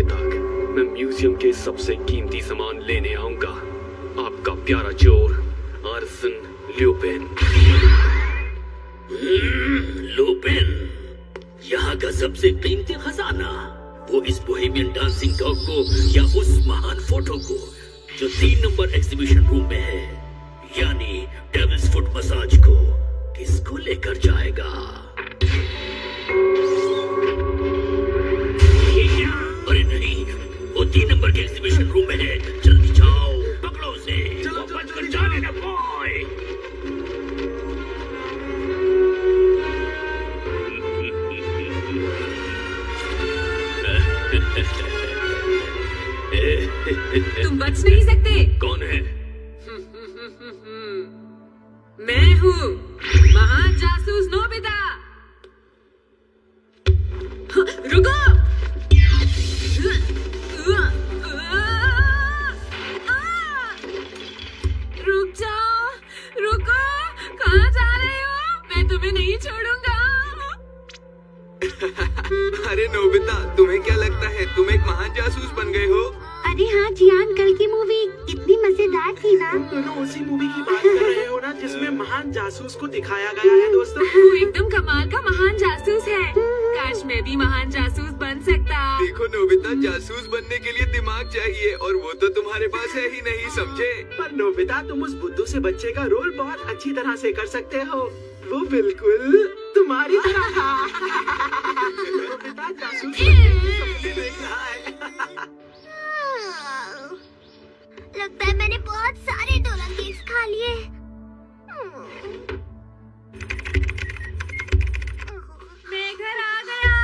घंटे तक मैं म्यूजियम के सबसे कीमती सामान लेने आऊंगा। आपका प्यारा चोर आर्सन ल्यूपिन। लुपिन, यहाँ का सबसे कीमती खजाना, वो इस बोहेमियन डांसिंग डॉग को या उस महान फोटो को जो 3 नंबर एग्जीबिशन रूम में है, यानी डेविल्स फुट मसाज को किसको लेकर जाएगा? अरे नहीं, वो 3 नंबर के एग्जीबिशन रूम में है। जल्दी जाओ, पकड़ो उसे। चलो बच कर जाने ना बॉय। तुम बच नहीं सकते। कौन है? मैं हूँ महान जासूस नोबिता। रुको। रुक जाओ, रुको, कहाँ जा रहे हो? मैं तुम्हें नहीं छोड़ूंगा। अरे नोबिता, तुम्हें क्या लगता है तुम एक महान जासूस बन गए हो? अरे हाँ जियान, कल की मूवी कितनी मजेदार थी ना। तुम दोनों उसी मूवी की बात कर रहे हो ना जिसमें महान जासूस को दिखाया गया है दोस्तों। वो एकदम कमाल का महान जासूस है। काश मैं भी महान जासूस बन सकता। देखो नोबिता, जासूस बनने के लिए दिमाग चाहिए और वो तो तुम्हारे पास है ही नहीं, समझे? पर नोबिता, तुम उस बुद्धू से बच्चे का रोल बहुत अच्छी तरह से कर सकते हो। वो बिल्कुल तुम्हारी तरह था। नोबिता जासूस सपने देख रहा है। लगता है मैंने बहुत सारे डोलन केक्स खा लिए। मैं घर आ गया।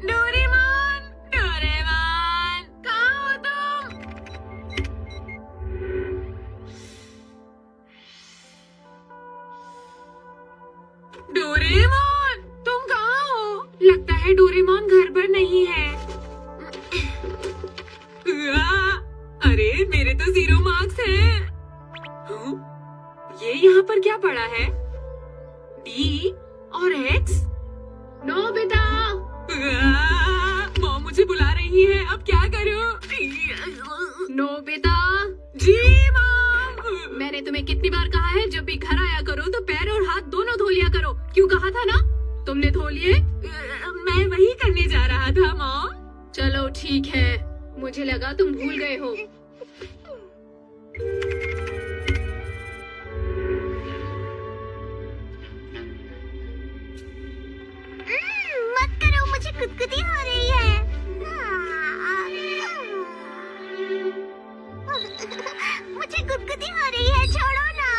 डोरेमोन, डोरेमोन, कहाँ हो तुम? डोरेमोन, तुम कहाँ हो? लगता है डोरेमोन घर पर नहीं है। अरे मेरे तो 0 मार्क्स हैं। ये यहाँ पर क्या पड़ा है? D और X? नोबिता, मॉम मुझे बुला रही है, अब क्या करूं? नोबिता, जी मॉम। मैंने तुम्हें कितनी बार कहा है जब भी घर आया करो तो पैर और हाथ दोनों धो लिया करो। क्यों कहा था ना? तुमने धो लिए? मैं वही करने जा रहा था मॉम। चलो ठीक है, मुझे लगा तुम भूल गए हो। मत करो, मुझे गुदगुदी हो रही है। मुझे गुदगुदी हो रही है, छोड़ो ना।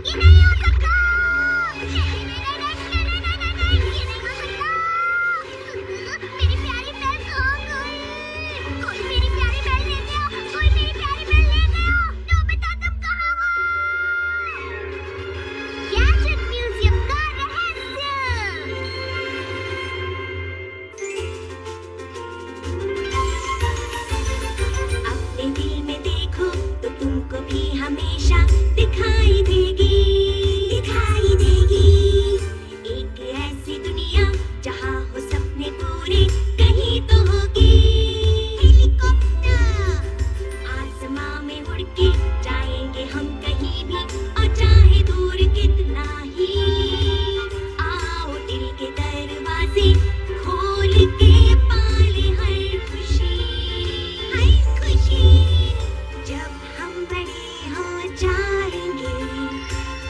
ये नहीं हो सकता। नहीं, ये नहीं हो सकता। मेरी प्यारी बहन कहाँ गई? कोई मेरी प्यारी बहन ले गया। कोई मेरी प्यारी बहन ले गया। नोबिता, तुम कहाँ हो? गैजेट म्यूजियम का रहस्य। अपने दिल में देखो तो तुमको भी हमेशा दिखाई देगी, दिखाई देगी। एक ऐसी दुनिया जहाँ हो सपने पूरे कहीं तो होगी। हेलीकॉप्टर आसमां में उड़ के जाएंगे हम कहीं भी, और चाहे दूर कितना ही। आओ दिल के दरवाजे खोल के पाले हर खुशी, हर खुशी। जब हम बड़े हो जाएंगे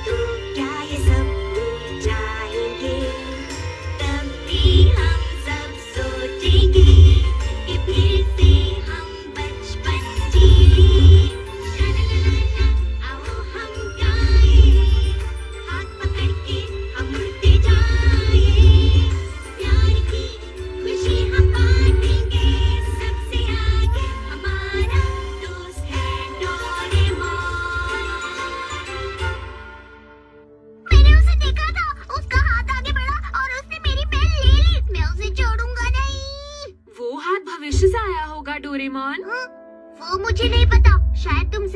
तो क्या ये सब भूल जाएंगे? तब भी हम सब सोचेंगे कि फिर से हम बचपन जिए। ला, आओ हम गाएं, हाथ पकड़ के हम उड़ते जाएं। प्यार की खुशी हम बांटेंगे, सबसे आगे हमारा दोस्त है डोरेमोन। मैंने उसे देखा था, उसका हाथ आगे बढ़ा और उसने मेरी पेन ले ली। मैं उसे छोड़ूंगा नहीं। वो हाथ भविष्य से आया होगा डोरेमोन। वो मुझे नहीं पता, शायद तुम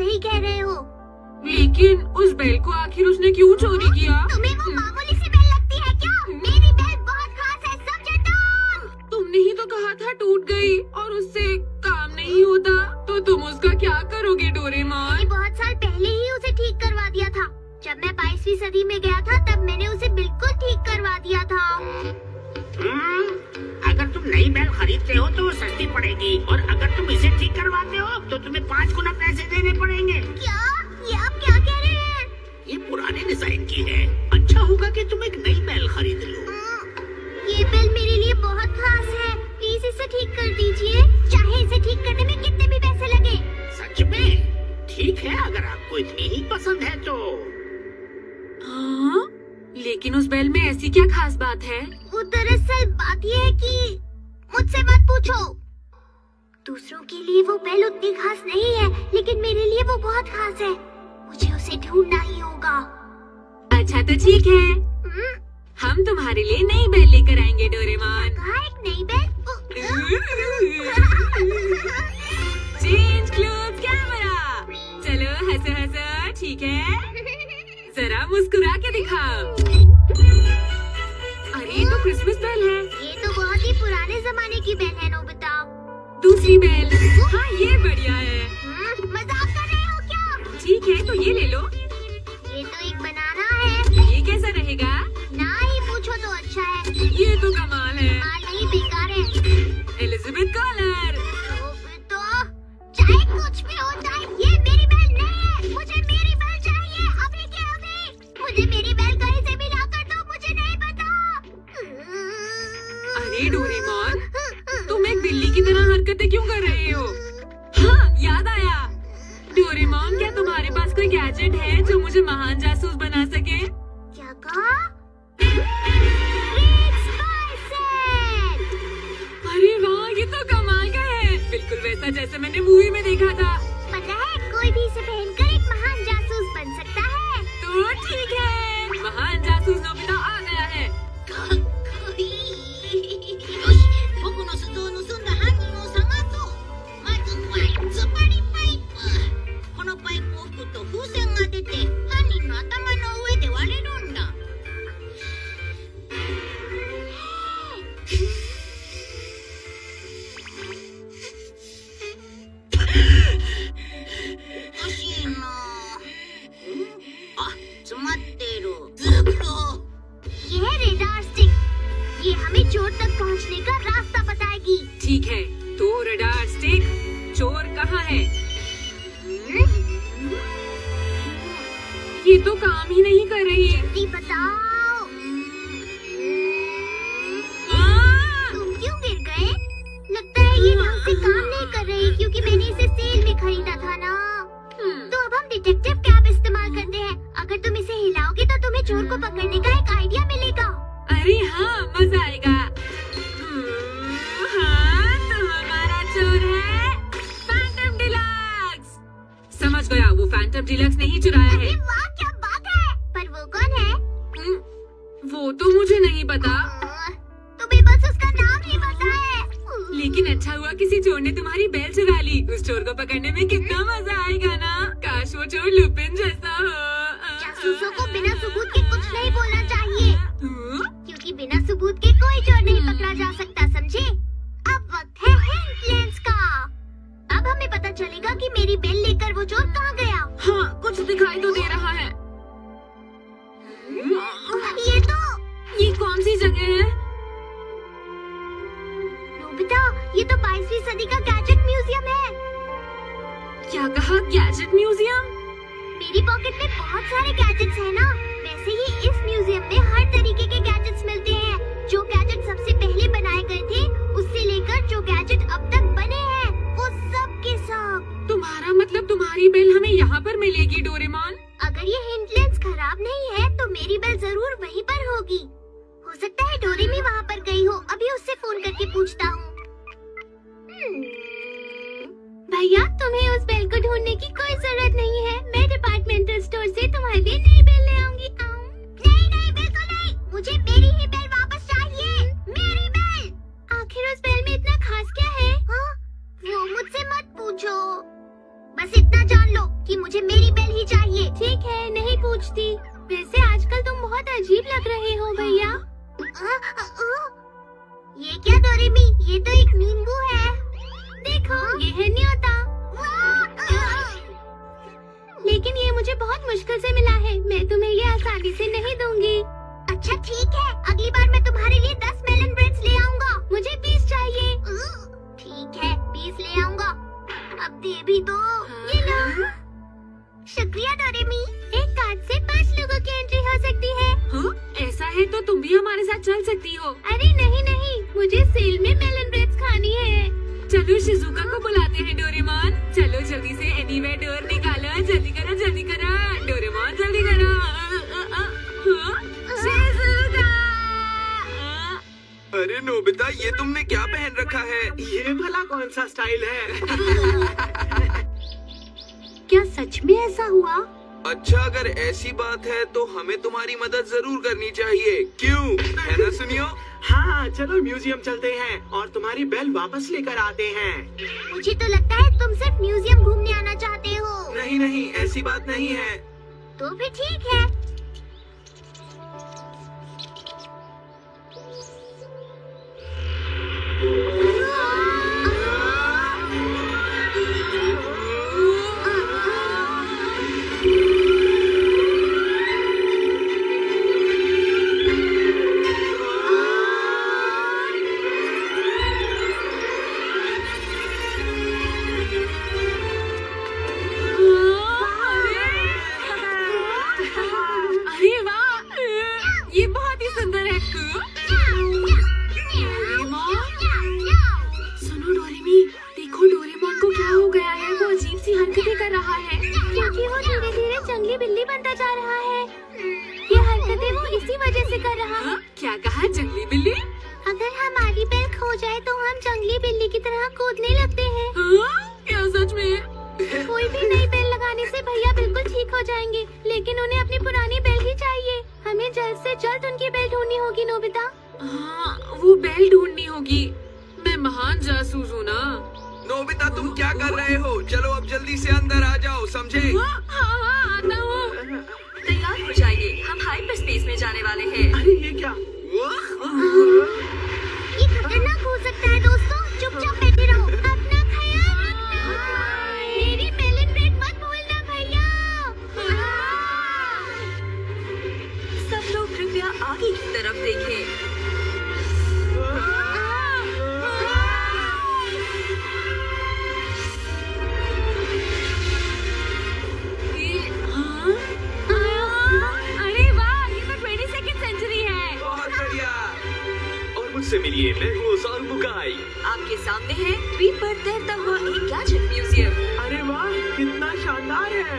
लेकिन उस बेल को आखिर उसने क्यों चोरी किया? तुम्हें वो मामूली सी बेल लगती है क्या? मेरी बेल बहुत खास है, समझे तुम? तुमने ही तो कहा था टूट गई और उससे काम नहीं होता, तो तुम उसका क्या करोगे डोरेमोन? मैंने बहुत साल पहले ही उसे ठीक करवा दिया था। जब मैं 22वीं सदी में गया था तब मैंने उसे बिल्कुल ठीक करवा दिया था। अगर तुम नई बेल खरीदते हो तो वो सस्ती पड़ेगी, और अगर तुम इसे ठीक करवाते हो तो तुम्हें 5 गुना पैसे देने पड़ेंगे। क्या? ये आप क्या कह रहे हैं? ये पुराने डिजाइन की है, अच्छा होगा कि तुम एक नई बेल खरीद लो। ये बेल मेरे लिए बहुत खास है, प्लीज इसे ठीक कर दीजिए, चाहे इसे ठीक करने में कितने भी पैसे लगे। सच में? ठीक है, अगर आपको इतनी ही पसंद है तो। हाँ? लेकिन उस बेल में ऐसी क्या खास बात है? वो दरअसल बात ये है कि मुझसे मत पूछो। दूसरों के लिए वो बेल उतनी खास नहीं है, लेकिन मेरे लिए वो बहुत खास है। मुझे उसे ढूंढना ही होगा। अच्छा तो ठीक है, हम तुम्हारे लिए नई बेल लेकर आएंगे डोरेमोन। कहाँ एक नई बेल? Change cloth camera. चलो हंसो हंसो, ठीक है? जरा मुस्कुरा के दिखाओ। अरे ये तो क्रिसमस बेल है। ये तो बहुत ही पुराने जमाने की बेल है नोबिता। दूसरी बेल, हाँ ये बढ़िया है। मजाक कर रहे हो क्या? ठीक है तो ये ले लो। ये तो एक बनाना है। ये कैसा रहेगा? ना ही पूछो तो अच्छा है। ये तो कमाल है। कमाल नहीं, बेकार है। Elizabeth collar. तो चाहे कुछ भी हो जाए, ये मेरी बेल नहीं है। मुझे मेरी बेल चाहिए अभी के अभी। मुझे मेरी बेल कहीं से भी ला कर दो, मुझे नहीं पता। अरे डोरेमोन, तुम एक बिल्ली की तरह हरकतें क्यों कर रहे हो? हाँ याद आया। डोरेमोन, क्या तुम्हारे पास कोई गैजेट है जो मुझे महान जासूस बना सके? क्या कहा? Great spy set. अरे वाह, ये तो कमाल का है, बिल्कुल वैसा जैसे मैंने मूवी में देखा था। पता है, कोई भी इसे पहनकर एक महान जासूस बन सकता है। तो ठीक है, महान जासूस नोबिता आ गया है। よし、僕の鈴を盗んだ犯人を探そう。まずは突っ張りパイプ。このパイプを吹くと風船が出て犯人の頭の上で割れるんだ。おかしいな。あ、詰まってる。ずっと。ये है रेडार स्टिक। ये हमें चोर तक पहुंचने का रास्ता बताएगी। ठीक है, तो रडार स्टिक, चोर कहाँ है? ये तो काम ही नहीं कर रही। जल्दी बताओ। तुम क्यों गिर गए? लगता है ये ढंग से काम नहीं कर रही, क्योंकि मैंने इसे सेल में खरीदा था ना। तो अब हम डिटेक्टिव कैप इस्तेमाल करते हैं। अगर तुम इसे हिलाओगे तो तुम्हें चोर को पकड़ने का एक आइडिया मिलेगा। अरे हाँ, मजा आएगा। हाँ, तो हमारा चोर है फैंटम डिलक्स। समझ गया, वो फैंटम डिलक्स नहीं चुराया है। अरे वाह, क्या बात है। पर वो कौन है? वो तो मुझे नहीं पता। तुम्हें बस उसका नाम ही पता है। लेकिन अच्छा हुआ किसी चोर ने तुम्हारी बेल चुरा ली। उस चोर को पकड़ने में कितना मजा आएगा ना। काश वो चोर लुपिन जैसा हो। जासूसों को बिना सबूत के कुछ नहीं बोलना चाहिए, क्योंकि बिना सबूत के कोई चोर नहीं पकड़ा जा सकता, समझे? अब वक्त है हिंट लेंस का। अब हमें पता चलेगा कि मेरी बेल लेकर वो चोर कहाँ गया। हाँ, कुछ दिखाई तो दे रहा है। ये कौन सी जगह है? नोबिता, ये तो 22वीं सदी का गैजेट म्यूजियम है। क्या कहा, गैजेट म्यूजियम? मेरी पॉकेट में बहुत सारे गैजेट्स हैं ना। वैसे ही इस म्यूजियम में हर तरीके के गैजेट्स मिलते हैं। जो गैजेट सबसे पहले बनाए गए थे, उससे लेकर जो गैजेट अब तक बने हैं, वो सब के सब। तुम्हारा मतलब तुम्हारी बेल हमें यहाँ पर मिलेगी डोरेमोन? अगर ये हिंट लेंस खराब नहीं है तो मेरी बेल जरूर वहीं पर होगी। हो सकता है डोरेमी वहाँ पर गई हो। अभी उससे फोन करके पूछता हूँ। भैया, तुम्हें उस बेल को ढूंढने की कोई जरूरत नहीं है। मैं डिपार्टमेंटल स्टोर से तुम्हारे लिए नई बेल ले आऊंगी। नहीं, बिल्कुल नहीं। मुझे मेरी ही बेल वापस चाहिए। मेरी बेल। आखिर उस बेल में इतना खास क्या है? हाँ? वो मुझसे मत पूछो। बस इतना जान लो कि मुझे मेरी बेल ही चाहिए। ठीक है। सोचती। वैसे आजकल तुम बहुत अजीब लग रहे हो भैया। ये क्या डोरेमी, ये तो एक नींबू है। देखो ये है न्योता। लेकिन ये मुझे बहुत मुश्किल से मिला है, मैं तुम्हें ये आसानी से नहीं दूंगी। अच्छा ठीक है, अगली बार मैं तुम्हारे लिए 10 मेलन ब्रेड्स ले आऊंगा। मुझे 20 चाहिए। ठीक है 20 ले आऊंगा। अब दे भी दो। ये लो। शुक्रिया डोरेमी। एक कार्ड से 5 लोगों की एंट्री हो सकती है। हाँ? ऐसा है तो तुम भी हमारे साथ चल सकती हो। अरे नहीं नहीं, मुझे सेल में मेलन ब्रेड्स खानी है। चलो शिजुका को बुलाते हैं डोरेमोन। चलो जल्दी से एनीवेयर डोर निकालो, जल्दी करो डोरेमोन जल्दी करो। शिजुका! अरे नोबिता, ये तुमने क्या पहन रखा है? ये भला कौन सा स्टाइल है? क्या सच में ऐसा हुआ? अच्छा, अगर ऐसी बात है तो हमें तुम्हारी मदद जरूर करनी चाहिए, क्यों? है ना सुनियो? हाँ चलो म्यूजियम चलते हैं और तुम्हारी बेल वापस लेकर आते हैं। मुझे तो लगता है तुम सिर्फ म्यूजियम घूमने आना चाहते हो। नहीं नहीं, ऐसी बात नहीं है। तो फिर ठीक है। अरे वाह, ये बहुत ही सुंदर है। सुनो डोरेमी, देखो डोरेमोन को क्या हो गया है, वो अजीब सी हरकतें कर रहा है। क्योंकि वो धीरे धीरे जंगली बिल्ली बनता जा रहा है। ये हरकतें वो इसी वजह से कर रहा है। हाँ? क्या कहा, जंगली बिल्ली? अगर हमारी बेल खो जाए तो हम जंगली बिल्ली की तरह कूदने लगते हैं। हाँ? क्या सच में? कोई भी नई बेल लगाने से भैया बिल्कुल ठीक हो जाएंगे, लेकिन उन्हें अपनी पुरानी बेल ही चाहिए। हमें जल्द से जल्द उनकी बेल ढूंढनी होगी नोबिता। हाँ, वो बेल ढूंढनी होगी। मैं महान जासूस हूँ ना। नोबिता, तुम क्या कर रहे हो? चलो अब जल्दी से अंदर आ जाओ, समझे? हाँ, आता हूँ। तैयार हो जाइए, हम हाइपर स्पेस में जाने वाले हैं। अरे ये क्या? ये खतरनाक हो सकता है दोस्तों, चुपचाप बैठे रहो। अपना ख्याल रखना। मेरी मेलन ब्रेड मत भूलना भैया। सब लोग कृपया आगे की तरफ देखें। अरे वाह, ये तो 22वीं सेंचुरी है। बहुत बढ़िया। और मुझसे मिलिए, मैं हूँ ओसार बुकाई। आपके सामने है द्वीप पर तैरता हुआ एक गैजेट म्यूजियम। अरे वाह, कितना शानदार है।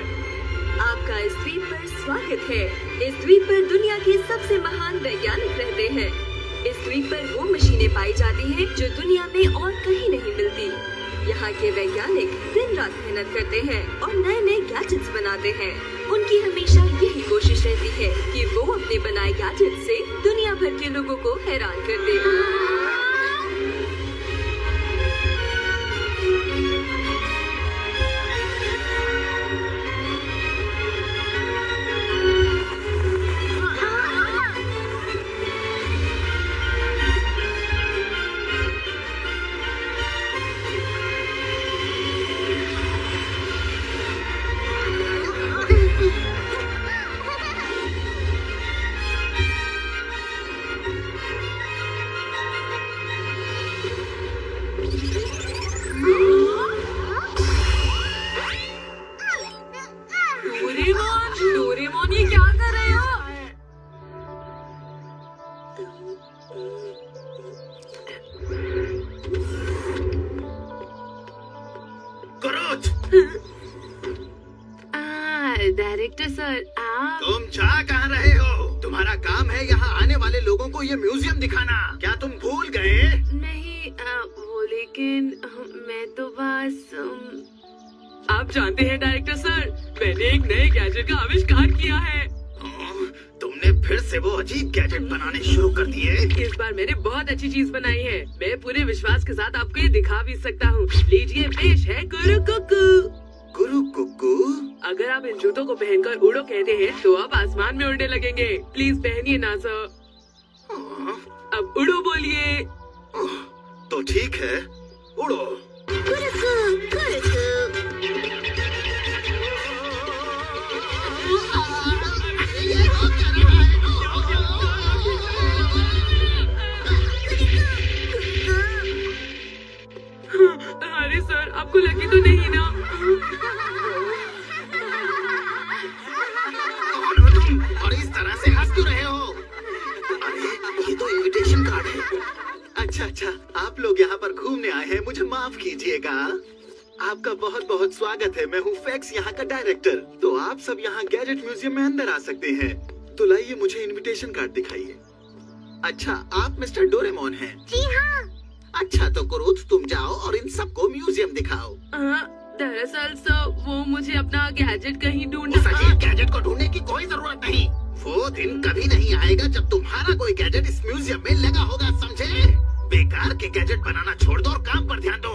आपका इस द्वीप पर स्वागत है। इस द्वीप पर दुनिया के सबसे महान वैज्ञानिक रहते हैं। इस द्वीप पर वो मशीनें पाई जाती हैं जो दुनिया में और कहीं नहीं मिलती। यहाँ के वैज्ञानिक दिन रात मेहनत करते हैं और नए नए गैजेट्स बनाते हैं। उनकी हमेशा यही कोशिश रहती है कि वो अपने बनाए गैजेट से दुनिया भर के लोगों को हैरान कर दे। डोरेमोन, ये क्या कर रहे हो? डायरेक्टर सर, आप तुम जा कहाँ रहे हो? तुम्हारा काम है यहाँ आने वाले लोगों को ये म्यूजियम दिखाना। क्या तुम भूल गए? नहीं, वो लेकिन मैं तो बस आप जानते हैं डायरेक्टर सर, मैंने एक नए गैजेट का आविष्कार किया है। तुमने फिर से वो अजीब गैजेट बनाने शुरू कर दिए? इस बार मैंने बहुत अच्छी चीज बनाई है। मैं पूरे विश्वास के साथ आपको ये दिखा भी सकता हूँ। लीजिए, पेश है गुरु कुकू। गुरु कुकू? अगर आप आप इन जूतों को पहनकर उड़ो कहते हैं तो आप आसमान में उड़ने लगेंगे। प्लीज पहनिए ना सर। अब उड़ो बोलिए। तो ठीक है, उड़ो। अरे सर, आपको लगी तो नहीं ना? कौन हो तुम और इस तरह से हंस क्यों रहे हो? अरे ये तो इनविटेशन कार्ड है। अच्छा, आप लोग यहाँ पर घूमने आए हैं, मुझे माफ कीजिएगा। आपका बहुत बहुत स्वागत है। मैं हूँ फैक्स, यहाँ का डायरेक्टर। तो आप सब यहाँ गैजेट म्यूजियम में अंदर आ सकते हैं। तो लाइए मुझे इनविटेशन कार्ड दिखाइए। अच्छा, आप मिस्टर डोरेमोन हैं? जी हाँ। अच्छा, तो कुरुथ तुम जाओ और इन सबको म्यूजियम दिखाओ। दरअसल सर, वो मुझे अपना गैजेट कहीं ढूंढना। उस अजीब गैजेट को ढूंढने की कोई जरूरत नहीं। वो दिन कभी नहीं आएगा जब तुम्हारा कोई गैजेट इस म्यूजियम में लगा होगा, समझे? बेकार के गैजेट बनाना छोड़ दो और काम पर ध्यान दो।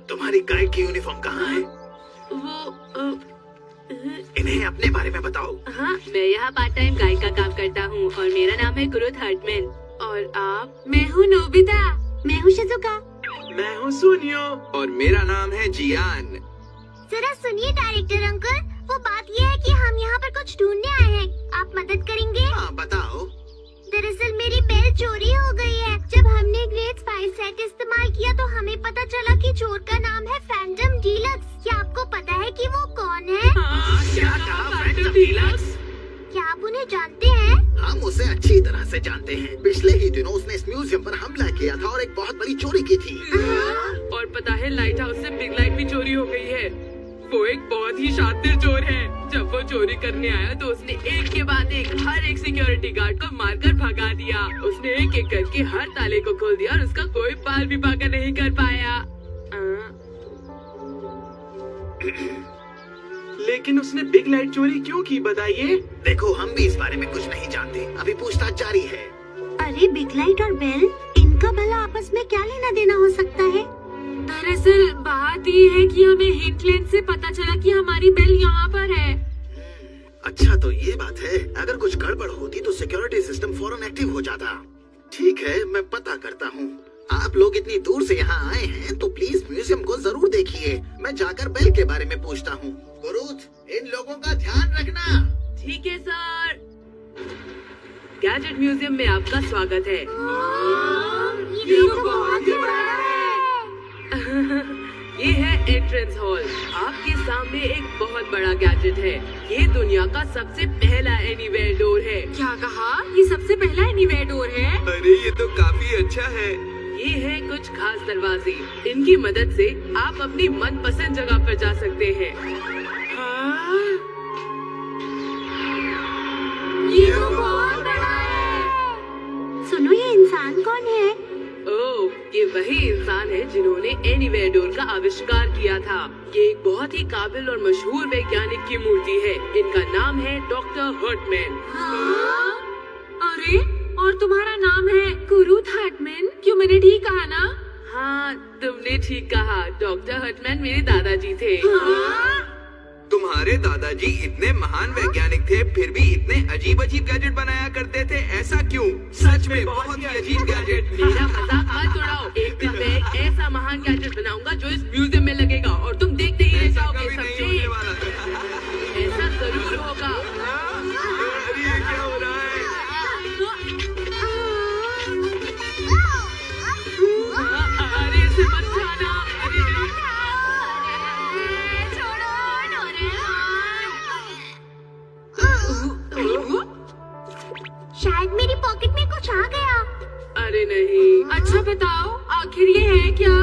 तुम्हारी गाइड की यूनिफॉर्म कहाँ है? वो इन्हें अपने बारे में बताओ। हाँ, मैं यहाँ पार्ट टाइम गाइड का काम करता हूँ और मेरा नाम है कुरुथ हर्टमैन। और आप? मैं हूँ नोबिता। मैं हूँ शिजुका। मैं हूँ सुनियो और मेरा नाम है जियान। जरा सुनिए डायरेक्टर अंकल, वो बात ये है कि हम यहाँ पर कुछ ढूंढने आए हैं। आप मदद करेंगे? हाँ, बताओ। दरअसल मेरी बेल चोरी हो गई है। जब हमने ग्रेड 5 सेट इस्तेमाल किया तो हमें पता चला कि चोर का नाम है फैंटम डीलक्स। क्या आपको पता है कि वो कौन है? क्या कहा फैंटम डीलक्स? क्या आप उन्हें जानते हैं? हम उसे अच्छी तरह से जानते हैं। पिछले ही दिनों उसने इस म्यूजियम पर हमला किया था और एक बहुत बड़ी चोरी की थी। और पता है, लाइट हाउस से बिग लाइट भी चोरी हो गई है। वो एक बहुत ही शातिर चोर है। जब वो चोरी करने आया तो उसने एक के बाद एक हर एक सिक्योरिटी गार्ड को मारकर भगा दिया। उसने एक एक करके हर ताले को खोल दिया और उसका कोई पाल भी पाका नहीं कर पाया। लेकिन उसने बिग लाइट चोरी क्यों की, बताइए? देखो, हम भी इस बारे में कुछ नहीं जानते। अभी पूछताछ जारी है। अरे बिग लाइट और बेल, इनका भला आपस में क्या लेना देना हो सकता है? दरअसल बात ये है कि हमें हिंटलैंड से पता चला कि हमारी बेल यहाँ पर है। अच्छा, तो ये बात है। अगर कुछ गड़बड़ होती तो सिक्योरिटी सिस्टम फौरन एक्टिव हो जाता। ठीक है, मैं पता करता हूँ। आप लोग इतनी दूर से यहाँ आए हैं तो प्लीज म्यूजियम को जरूर देखिए। मैं जाकर बेल के बारे में पूछता हूँ। कुरुथ, इन लोगों का ध्यान रखना। ठीक है सर। गैजेट म्यूजियम में आपका स्वागत है। ये तो बहुत ही बड़ा है। ये है एंट्रेंस हॉल। आपके सामने एक बहुत बड़ा गैजेट है। ये दुनिया का सबसे पहला एनीवेयर डोर है। क्या कहा? ये सबसे पहला एनीवेयर डोर है? अरे ये तो काफी अच्छा है। ये है कुछ खास दरवाजे। इनकी मदद से आप अपनी मनपसंद जगह पर जा सकते हैं। ये तो बहुत बड़ा है। सुनो, ये इंसान कौन है? ओह, ये वही इंसान है जिन्होंने एनीवेयर डोर का आविष्कार किया था। ये एक बहुत ही काबिल और मशहूर वैज्ञानिक की मूर्ति है। इनका नाम है डॉक्टर हर्टमैन। अरे, और तुम्हारा नाम है कुरुथ हर्टमैन? क्यों, मैंने ठीक कहा ना? हाँ, तुमने ठीक कहा। डॉक्टर हर्टमैन मेरे दादाजी थे। तुम्हारे दादाजी इतने महान वैज्ञानिक थे, फिर भी इतने अजीब अजीब गैजेट बनाया करते थे, ऐसा क्यों? सच में बहुत ही अजीब गैजेट। मेरा मजाक मत उड़ाओ। एक दिन मैं एक ऐसा महान गैजेट बनाऊंगा जो इस म्यूजियम में लगेगा और तुम देखते ही रह जाओगे, समझे? ऐसा जरूर होगा। अरे ये क्या हो रहा है? अरे इसे मत जाना। शायद मेरी पॉकेट में कुछ आ गया। अरे नहीं। अच्छा बताओ, आखिर ये है क्या?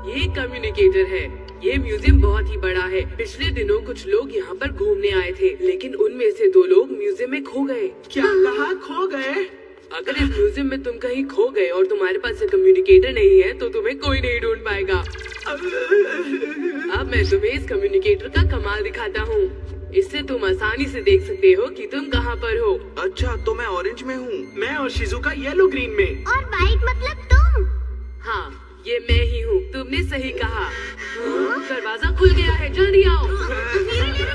ये कम्युनिकेटर है। ये म्यूजियम बहुत ही बड़ा है। पिछले दिनों कुछ लोग यहाँ पर घूमने आए थे, लेकिन उनमें से 2 लोग म्यूजियम में खो गए। क्या कहा, खो गए? अगर इस म्यूजियम में तुम कहीं खो गए और तुम्हारे पास कम्युनिकेटर नहीं है तो तुम्हें कोई नहीं ढूंढ पाएगा। अब मैं तुम्हें इस कम्युनिकेटर का कमाल दिखाता हूँ। इससे तुम आसानी से देख सकते हो कि तुम कहाँ पर हो। अच्छा, तो मैं ऑरेंज में हूँ। मैं और शिजुका येलो ग्रीन में। और वाइट मतलब तुम? हाँ, ये मैं ही हूँ। तुमने सही कहा। दरवाजा खुल गया है, जल्दी आओ। धीरे धीरे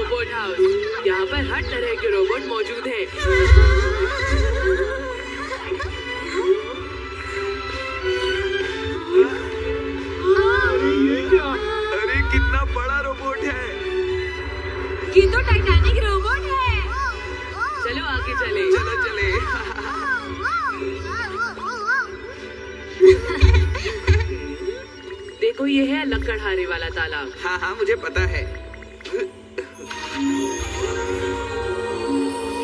रोबोट हाउस। यहाँ पर हर तरह के रोबोट मौजूद हैं। अरे कितना बड़ा रोबोट है। ये तो टाइटैनिक रोबोट है। चलो आगे चले। चलो चले। देखो ये है लकड़हारे वाला तालाब। हाँ हाँ मुझे पता है।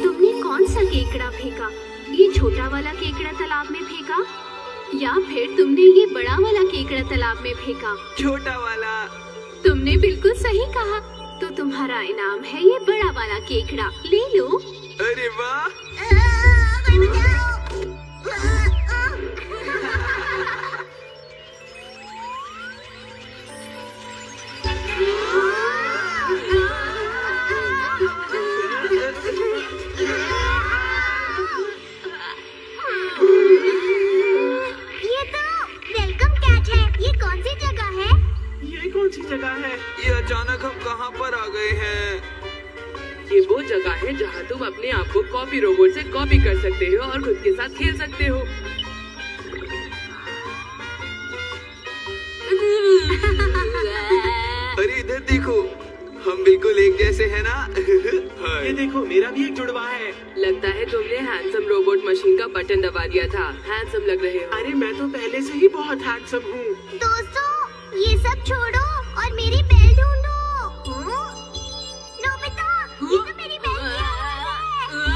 तुमने कौन सा केकड़ा फेंका? ये छोटा वाला केकड़ा तालाब में फेंका या फिर तुमने ये बड़ा वाला केकड़ा तालाब में फेंका? छोटा वाला। तुमने बिल्कुल सही कहा। तो तुम्हारा इनाम है ये बड़ा वाला केकड़ा, ले लो। अरे वाह। ये अचानक हम कहाँ पर आ गए हैं? ये वो जगह है जहाँ तुम अपने आप को कॉपी रोबोट से कॉपी कर सकते हो और खुद के साथ खेल सकते हो। अरे इधर देखो, हम बिल्कुल एक जैसे हैं ना? ये देखो मेरा भी एक जुड़वा है। लगता है तुमने हैंडसम रोबोट मशीन का बटन दबा दिया था। हैंडसम लग रहे हो। अरे मैं तो पहले से ही बहुत हैंडसम हूँ। दोस्तों ये सब छोड़ो और मेरी बेल ढूंढो। नोबिता, ये तो मेरी बेल की आवाज़ है।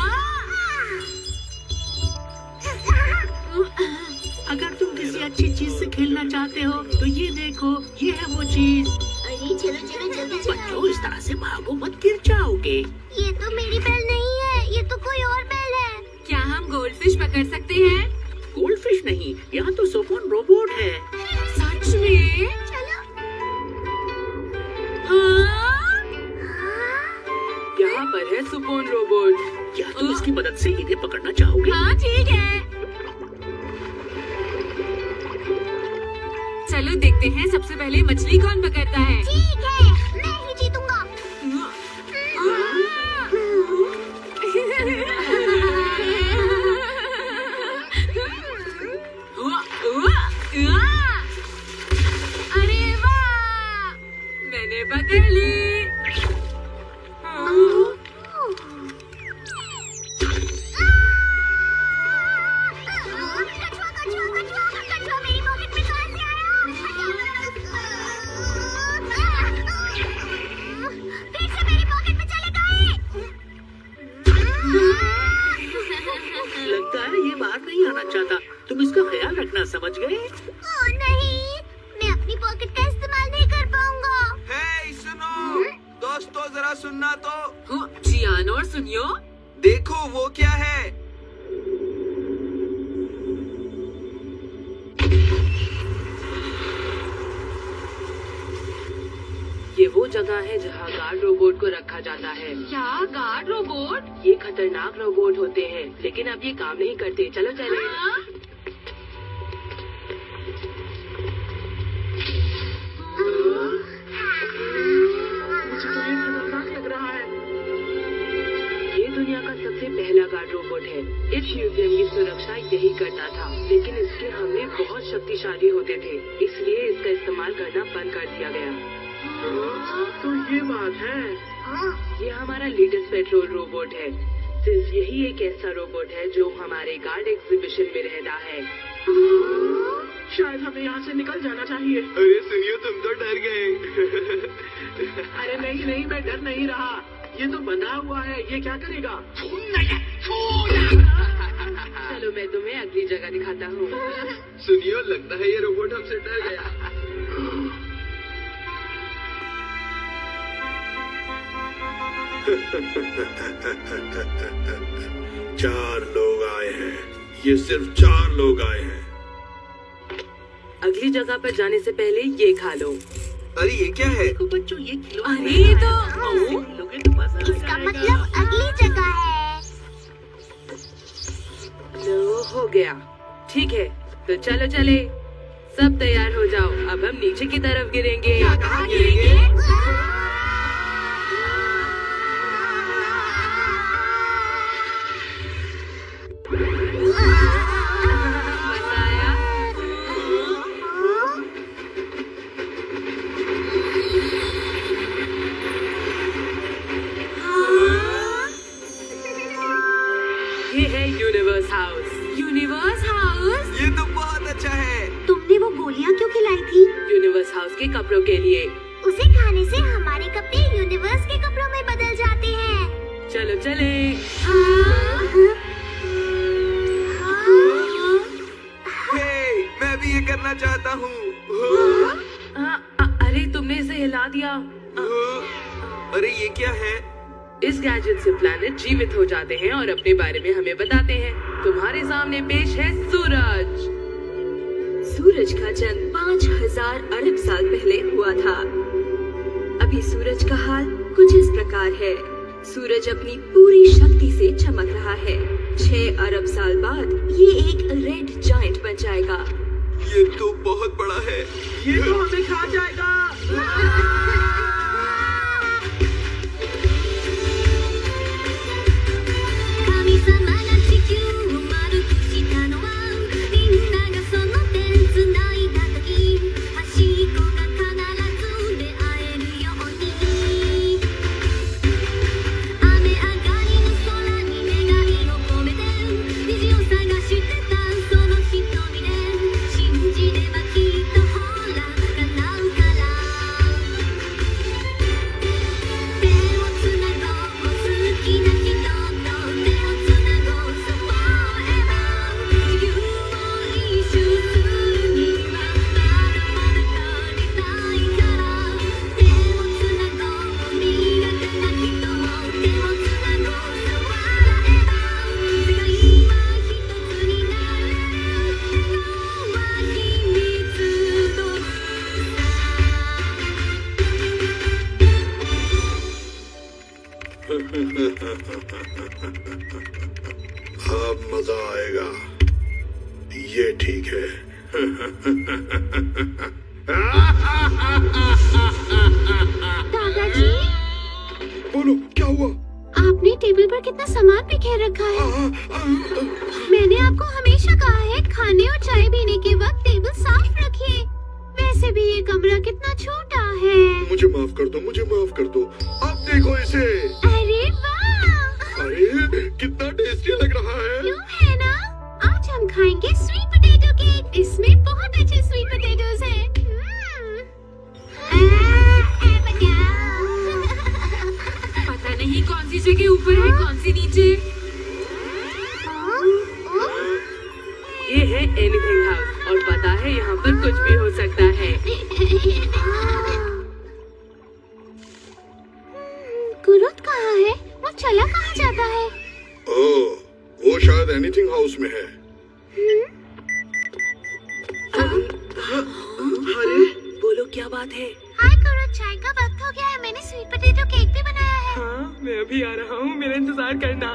अगर तुम किसी अच्छी चीज से खेलना चाहते हो तो ये देखो, ये है वो चीज। अरे चलो चलो जल्दी चलो। बच्चों इस तरह से भागो मत, गिर जाओगे। ये तो मेरी बेल नहीं है, ये तो कोई और बेल है। क्या हम गोल्डफिश पकड़ सकते हैं? गोल्डफिश नहीं, यहाँ तो सोफोन रोबोट है। सच में? चलो। यहाँ पर है सुपोन रोबोट। क्या तुम इसकी मदद से इन्हें पकड़ना चाहोगे? हाँ ठीक है। चलो देखते हैं सबसे पहले मछली कौन पकड़ता है। ठीक है, मैं ही जीतूंगा। अरे वाह, मैंने पकड़ ली। लगता है ये बाहर नहीं आना चाहता। तुम इसका ख्याल रखना, समझ गए? ओह नहीं, मैं अपनी पॉकेट का इस्तेमाल नहीं कर पाऊंगा। हे सुनो, दोस्तों जरा सुनना तो। जियान और सुनियो, देखो वो क्या है। ये वो जगह है जहाँ गार्ड रोबोट को रखा जाता है। क्या गार्ड रोबोट? ये खतरनाक रोबोट होते हैं, लेकिन अब ये काम नहीं करते। चलो चले। मुझे तो ये खतरनाक लग रहा है। ये दुनिया का सबसे पहला गार्ड रोबोट है। इस म्यूजियम की सुरक्षा यही करता था, लेकिन इसके हमले बहुत शक्तिशाली होते थे, इसलिए इसका इस्तेमाल करना बंद कर दिया गया। तो ये बात है। ये हमारा लेटेस्ट पेट्रोल रोबोट है। सिर्फ यही एक ऐसा रोबोट है जो हमारे गार्ड एग्जीबिशन में रहता है। शायद हमें यहाँ से निकल जाना चाहिए। अरे सुनियो, तुम तो डर गए। अरे नहीं नहीं, मैं डर नहीं रहा। ये तो बंधा हुआ है, ये क्या करेगा? चलो मैं तुम्हें अगली जगह दिखाता हूँ। सुनियो, लगता है ये रोबोट हमसे डर गया। चार लोग आए हैं। ये सिर्फ 4 लोग आए हैं। अगली जगह पर जाने से पहले ये खा लो। अरे ये क्या है? देखो बच्चों, ये खिलौना अरे ये तो लोगे तो मजा इसका आएगा। मतलब अगली जगह है। लो हो गया। ठीक है, तो चलो चले। सब तैयार हो जाओ, अब हम नीचे की तरफ गिरेंगे। कहाँ गिरेंगे? Universe house. Universe house? ये तो बहुत अच्छा है। तुमने वो गोलियां क्यों खिलाई थी? यूनिवर्स हाउस के कपड़ों के लिए। उसे खाने से हमारे कपड़े यूनिवर्स के कपड़ों में बदल जाते हैं। चलो चले। हे, मैं भी ये करना चाहता हूँ। अरे तुमने इसे हिला दिया। अरे ये क्या है? इस गैजेट से प्लैनेट जीवित हो जाते हैं और अपने बारे में हमें बताते हैं। तुम्हारे सामने पेश है सूरज। सूरज का जन्म 5000 अरब साल पहले हुआ था। अभी सूरज का हाल कुछ इस प्रकार है। सूरज अपनी पूरी शक्ति से चमक रहा है। 6 अरब साल बाद ये एक रेड जायंट बन जाएगा। ये तो बहुत बड़ा है। ये तो हमें खा जाएगा। अब मजा आएगा। ये ठीक है। दादाजी, बोलो क्या हुआ? आपने टेबल पर कितना सामान बिखेर रखा है। मैंने आपको हमेशा कहा है खाने और चाय पीने के वक्त टेबल साफ रखिए। वैसे भी ये कमरा कितना छोटा है। मुझे माफ कर दो, मुझे माफ कर दो। अब देखो इसे। अरे वाह! अरे कितना टेस्टी लग रहा है। क्यों है ना? आज हम खाएंगे स्वीट पोटैटो केक। इसमें बहुत अच्छे स्वीट पोटैटोज हैं। पता नहीं कौन सी जगह ऊपर है कौन सी नीचे। ये है एनीथिंग हाउस और पता है यहाँ पर कुछ भी हो सकता है। कुरुत कहाँ है? वो चला कहाँ जाता है? ओह, वो शायद एनीथिंग हाउस में है। अरे बोलो क्या बात है? हाय कुरुत, चाय का वक्त हो गया है। मैंने स्वीट पोटैटो केक भी बनाया है। हाँ, मैं अभी आ रहा हूँ, मेरा इंतजार करना।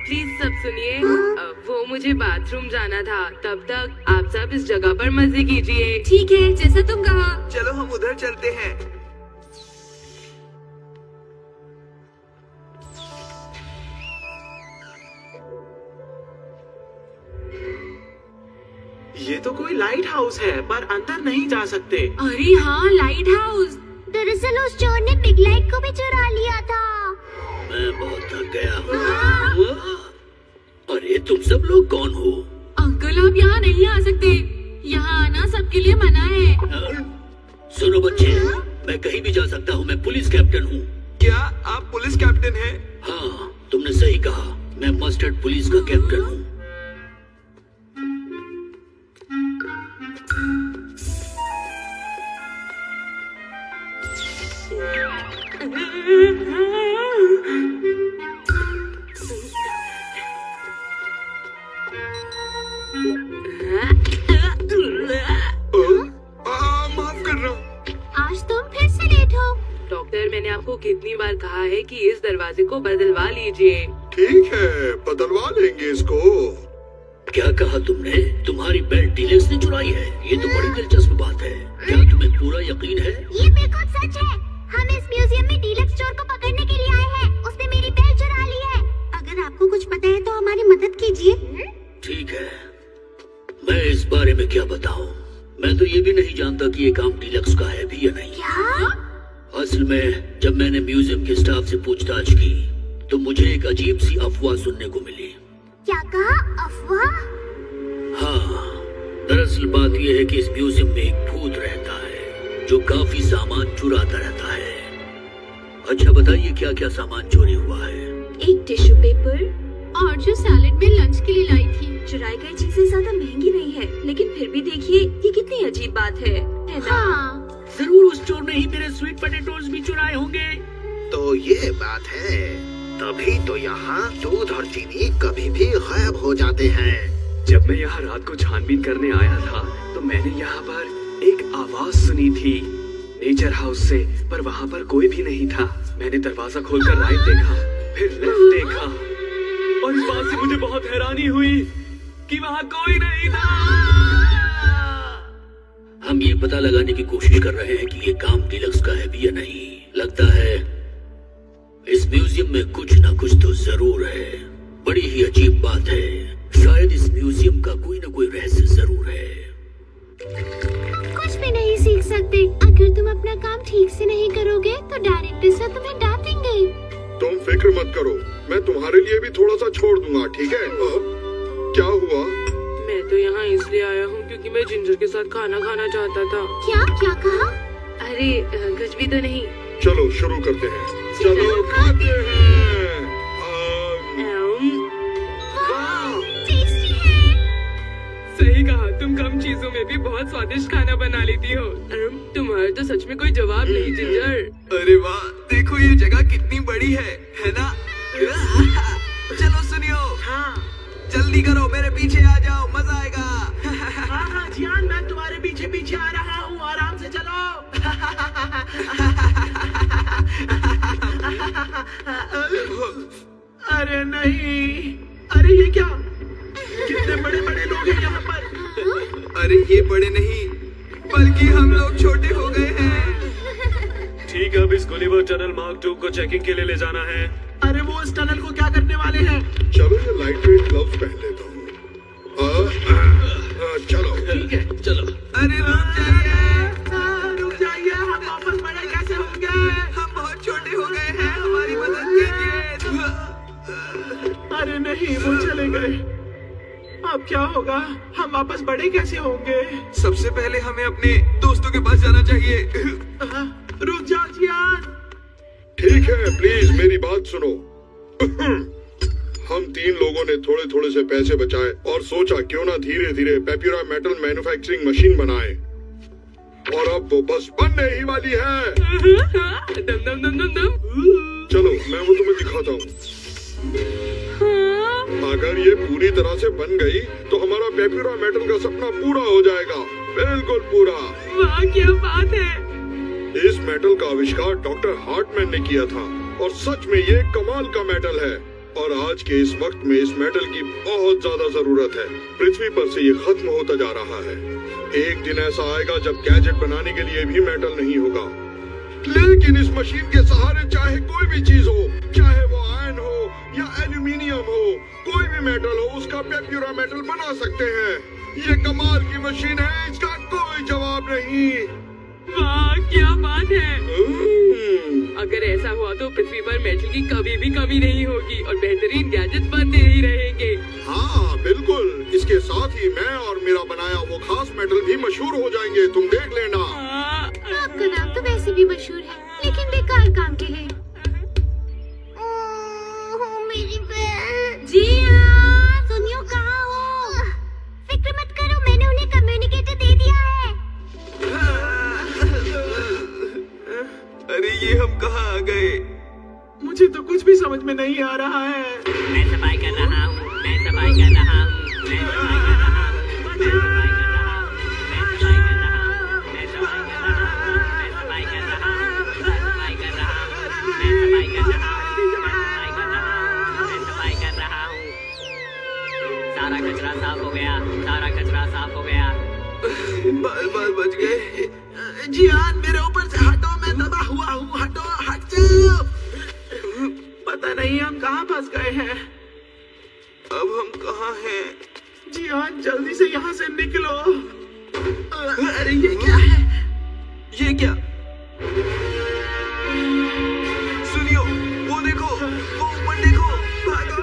प्लीज सब सुनिए, वो मुझे बाथरूम जाना था। तब तक आप सब इस जगह पर मजे कीजिए। ठीक है, जैसा तुम कहा। चलो हम उधर चलते हैं। ये तो कोई लाइट हाउस है, पर अंदर नहीं जा सकते। अरे हाँ, लाइट हाउस। दरअसल उस चोर ने बिग लाइट को भी चुरा लिया था। मैं बहुत थक गया हूँ। अरे तुम सब लोग कौन हो? अंकल आप यहाँ नहीं आ सकते। यहाँ आना सबके लिए मना है। सुनो बच्चे, मैं कहीं भी जा सकता हूँ। मैं पुलिस कैप्टन हूँ। क्या आप पुलिस कैप्टन हैं? हाँ, तुमने सही कहा। मैं मस्टर्ड पुलिस का कैप्टन हूँ। माफ करना। आज तुम फिर से लेट हो। डॉक्टर, मैंने आपको कितनी बार कहा है कि इस दरवाजे को बदलवा लीजिए। ठीक है, बदलवा लेंगे इसको। क्या कहा तुमने? तुम्हारी बेल्ट डीलक्स ने चुराई है? ये तो बड़ी दिलचस्प बात है। क्या तुम्हें पूरा यकीन है? ये बिल्कुल सच है। हम इस म्यूजियम में डीलक्स चोर को पकड़ने के लिए आए हैं। उसने मेरी बेल्ट चुरा ली है। अगर आपको कुछ पता है तो हमारी मदद कीजिए। ठीक है, मैं इस बारे में क्या बताऊं? मैं तो ये भी नहीं जानता कि ये काम डीलक्स का है भी या नहीं। क्या? असल में जब मैंने म्यूजियम के स्टाफ से पूछताछ की तो मुझे एक अजीब सी अफवाह सुनने को मिली। क्या कहा? अफवाह? हाँ, दरअसल बात यह है कि इस म्यूजियम में एक भूत रहता है जो काफी सामान चुराता रहता है। अच्छा बताइए क्या क्या सामान चोरी हुआ है? एक टिश्यू पेपर और जो सैलेड में लंच के लिए लाई थी। चुराई गई चीजें ज्यादा महंगी नहीं है, लेकिन फिर भी देखिए ये कितनी अजीब बात है ना? हाँ। जरूर उस चोर ने ही मेरे स्वीट पोटैटोज भी चुराए होंगे। तो ये बात है, तभी तो यहाँ दूध और चीनी कभी भी गायब हो जाते हैं। जब मैं यहाँ रात को छानबीन करने आया था तो मैंने यहाँ पर एक आवाज सुनी थी नेचर हाउस से, पर वहाँ पर कोई भी नहीं था। मैंने दरवाजा खोलकर राइट देखा, फिर लेफ्ट देखा और इस बात से मुझे बहुत हैरानी हुई कि वहाँ कोई नहीं था। हम ये पता लगाने की कोशिश कर रहे हैं कि ये काम डीलक्स का है भी या नहीं। लगता है इस म्यूजियम में कुछ ना कुछ तो जरूर है। बड़ी ही अजीब बात है, शायद इस म्यूजियम का कोई ना कोई रहस्य जरूर है। तुम कुछ भी नहीं सीख सकते। अगर तुम अपना काम ठीक से नहीं करोगे तो डायरेक्टर सर तुम्हें डांटेंगे। तुम फिक्र मत करो, मैं तुम्हारे लिए भी थोड़ा सा छोड़ दूंगा, ठीक है? क्या हुआ? मैं तो यहाँ इसलिए आया हूँ क्योंकि मैं जिंजर के साथ खाना खाना चाहता था। क्या क्या कहा? अरे कुछ भी तो नहीं। चलो शुरू करते हैं, चलो खाते हैं। टेस्टी है। सही कहा, तुम कम चीजों में भी बहुत स्वादिष्ट खाना बना लेती हो। तुम्हारा तो सच में कोई जवाब नहीं जिंजर। अरे वाह, देखो ये जगह कितनी बड़ी है ना? चलो सुनियो। हाँ जल्दी करो, मेरे पीछे आ जाओ, मजा आएगा। हाँ जियान, मैं तुम्हारे पीछे पीछे आ रहा हूँ, आराम से चलो। अरे नहीं, अरे ये क्या? कितने बड़े बड़े लोग हैं यहाँ पर। अरे ये बड़े नहीं बल्कि हम लोग छोटे हो गए हैं। ठीक है, अब इस गुलिवर टनल मार्क 2 को चेकिंग के लिए ले जाना है। अरे वो इस टनल को क्या करने वाले हैं? चलो ये लाइट वेट ग्लव्स पहन लेता हूँ। चलो ठीक है, चलो। अरे रुक जाइए, हम वापस बड़े कैसे होंगे? हम बहुत छोटे हो गए हैं, हमारी मदद कीजिए। अरे नहीं, वो चले गए। अब क्या होगा? हम वापस बड़े कैसे होंगे? सबसे पहले हमें अपने दोस्तों के पास जाना चाहिए। रुक जाओ जियान। ठीक है, प्लीज मेरी बात सुनो। हम 3 लोगों ने थोड़े थोड़े से पैसे बचाए और सोचा क्यों ना धीरे धीरे पेप्यूरा मेटल मैन्युफैक्चरिंग मशीन बनाए, और अब वो बस बनने ही वाली है। दम दम दम दम दम। चलो मैं वो तुम्हें दिखाता हूँ। अगर ये पूरी तरह से बन गई तो हमारा पेप्यूरा मेटल का सपना पूरा हो जाएगा, बिल्कुल पूरा। वाह क्या बात है। इस मेटल का आविष्कार डॉक्टर हार्टमैन ने किया था और सच में ये कमाल का मेटल है, और आज के इस वक्त में इस मेटल की बहुत ज्यादा जरूरत है। पृथ्वी पर से ये खत्म होता जा रहा है। एक दिन ऐसा आएगा जब गैजेट बनाने के लिए भी मेटल नहीं होगा, लेकिन इस मशीन के सहारे चाहे कोई भी चीज हो, चाहे वो आयरन हो या एल्यूमिनियम हो, कोई भी मेटल हो, उसका पेप्यूरा मेटल बना सकते हैं। ये कमाल की मशीन है, इसका कोई जवाब नहीं। वाह क्या बात है। अगर ऐसा हुआ तो पृथ्वी पर मेटल की कभी भी कमी नहीं होगी और बेहतरीन गैजेट्स बनते ही रहेंगे। हाँ बिल्कुल, इसके साथ ही मैं और मेरा बनाया वो खास मेटल भी मशहूर हो जाएंगे, तुम देख लेना। आपका नाम तो वैसे भी मशहूर है, लेकिन बेकार काम के लिए। मेरी बहन। जियान, सुनियो कहाँ हो? फिक्र मत करो, मैंने उन्हें कम्युनिकेटर दे दिया है। अरे ये हम कहाँ आ गए? मुझे तो कुछ भी समझ में नहीं आ रहा है। मैं सफाई कर रहा हूँ, मैं सफाई कर रहा हूँ, मैं सफाई कर रहा हूँ, मैं सफाई कर रहा हूँ, मैं सफाई कर रहा हूँ, मैं सफाई कर रहा हूँ, मैं सफाई कर रहा हूँ, मैं सफाई कर रहा हूँ, मैं सफाई कर रहा हूँ, मैं सफाई कर रहा हूँ। सारा कचरा साफ हो गया, सारा कचरा साफ हो गया। बाल बच गए। जियान, मेरे ऊपर से हटो, मैं दबा हुआ हूँ, हटो, हट जाओ। पता नहीं हम कहाँ फंस गए हैं। अब हम कहाँ हैं? जियान, जल्दी से यहाँ से निकलो। वो ऊपर देखो, भागो।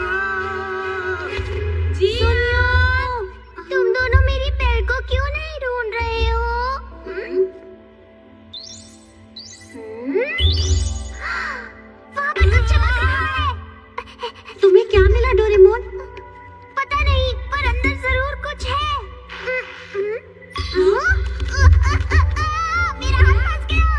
जी तुम दोनों मेरी पैर को क्यों नहीं ढूंढ रहे हो? वहाँ पर कुछ चमक रहा है। तुम्हें क्या मिला डोरेमोन? पता नहीं, पर अंदर जरूर कुछ है। मेरा हाथ फंस गया।